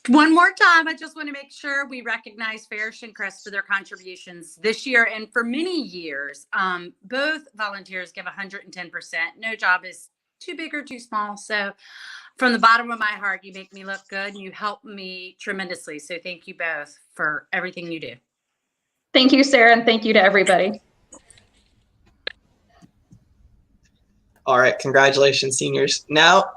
One more time, I just want to make sure we recognize Farish and Chris for their contributions this year and for many years. Both volunteers give 110%. No job is too big or too small. So from the bottom of my heart, you make me look good and you help me tremendously. So thank you both for everything you do. Thank you, Sarah, and thank you to everybody. All right, congratulations, seniors. Now,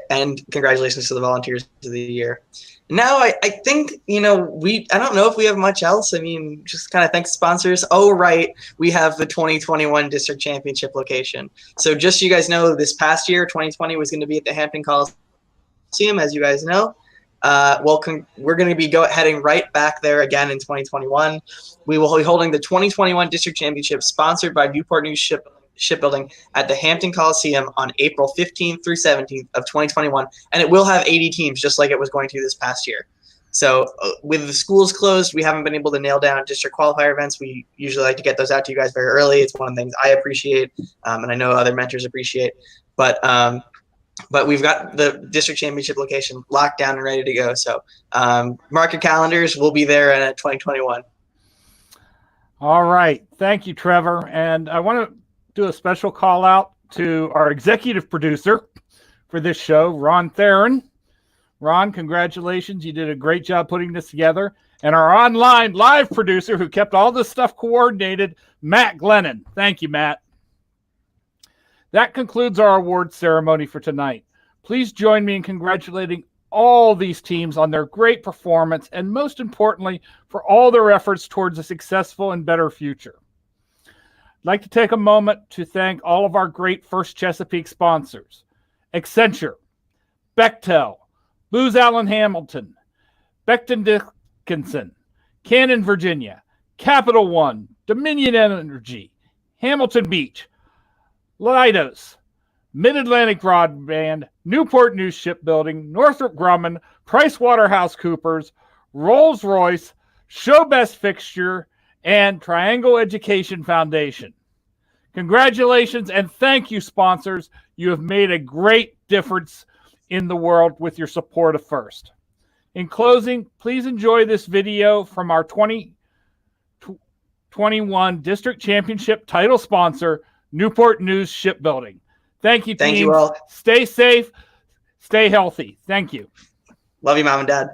and congratulations to the volunteers of the year. Now, I think, I don't know if we have much else. I mean, just kind of thanks sponsors. Oh, right, we have the 2021 district championship location. So just so you guys know, this past year, 2020, was going to be at the Hampton Coliseum, as you guys know. We're going to be heading right back there again in 2021. We will be holding the 2021 district championship sponsored by Newport News Shipbuilding at the Hampton Coliseum on April 15th through 17th of 2021, and it will have 80 teams just like it was going to this past year. So with the schools closed, we haven't been able to nail down district qualifier events. We usually like to get those out to you guys very early. It's one of the things I appreciate, and I know other mentors appreciate. But we've got the district championship location locked down and ready to go. So mark your calendars. We'll be there in 2021. All right. Thank you, Trevor. And I want to do a special call out to our executive producer for this show, Ron Theron. Ron, congratulations. You did a great job putting this together. And our online live producer who kept all this stuff coordinated, Matt Glennon. Thank you, Matt. That concludes our award ceremony for tonight. Please join me in congratulating all these teams on their great performance and, most importantly, for all their efforts towards a successful and better future. I'd like to take a moment to thank all of our great First Chesapeake sponsors: Accenture, Bechtel, Booz Allen Hamilton, Becton Dickinson, Cannon, Virginia, Capital One, Dominion Energy, Hamilton Beach, Leidos, Mid-Atlantic Broadband, Newport News Shipbuilding, Northrop Grumman, PricewaterhouseCoopers, Rolls-Royce, Show Best Fixture, and Triangle Education Foundation. Congratulations and thank you, sponsors. You have made a great difference in the world with your support of FIRST. In closing, please enjoy this video from our 2021 District Championship title sponsor, Newport News Shipbuilding. Thank you, team. Thank you all. Stay safe, stay healthy. Thank you. Love you, Mom and Dad.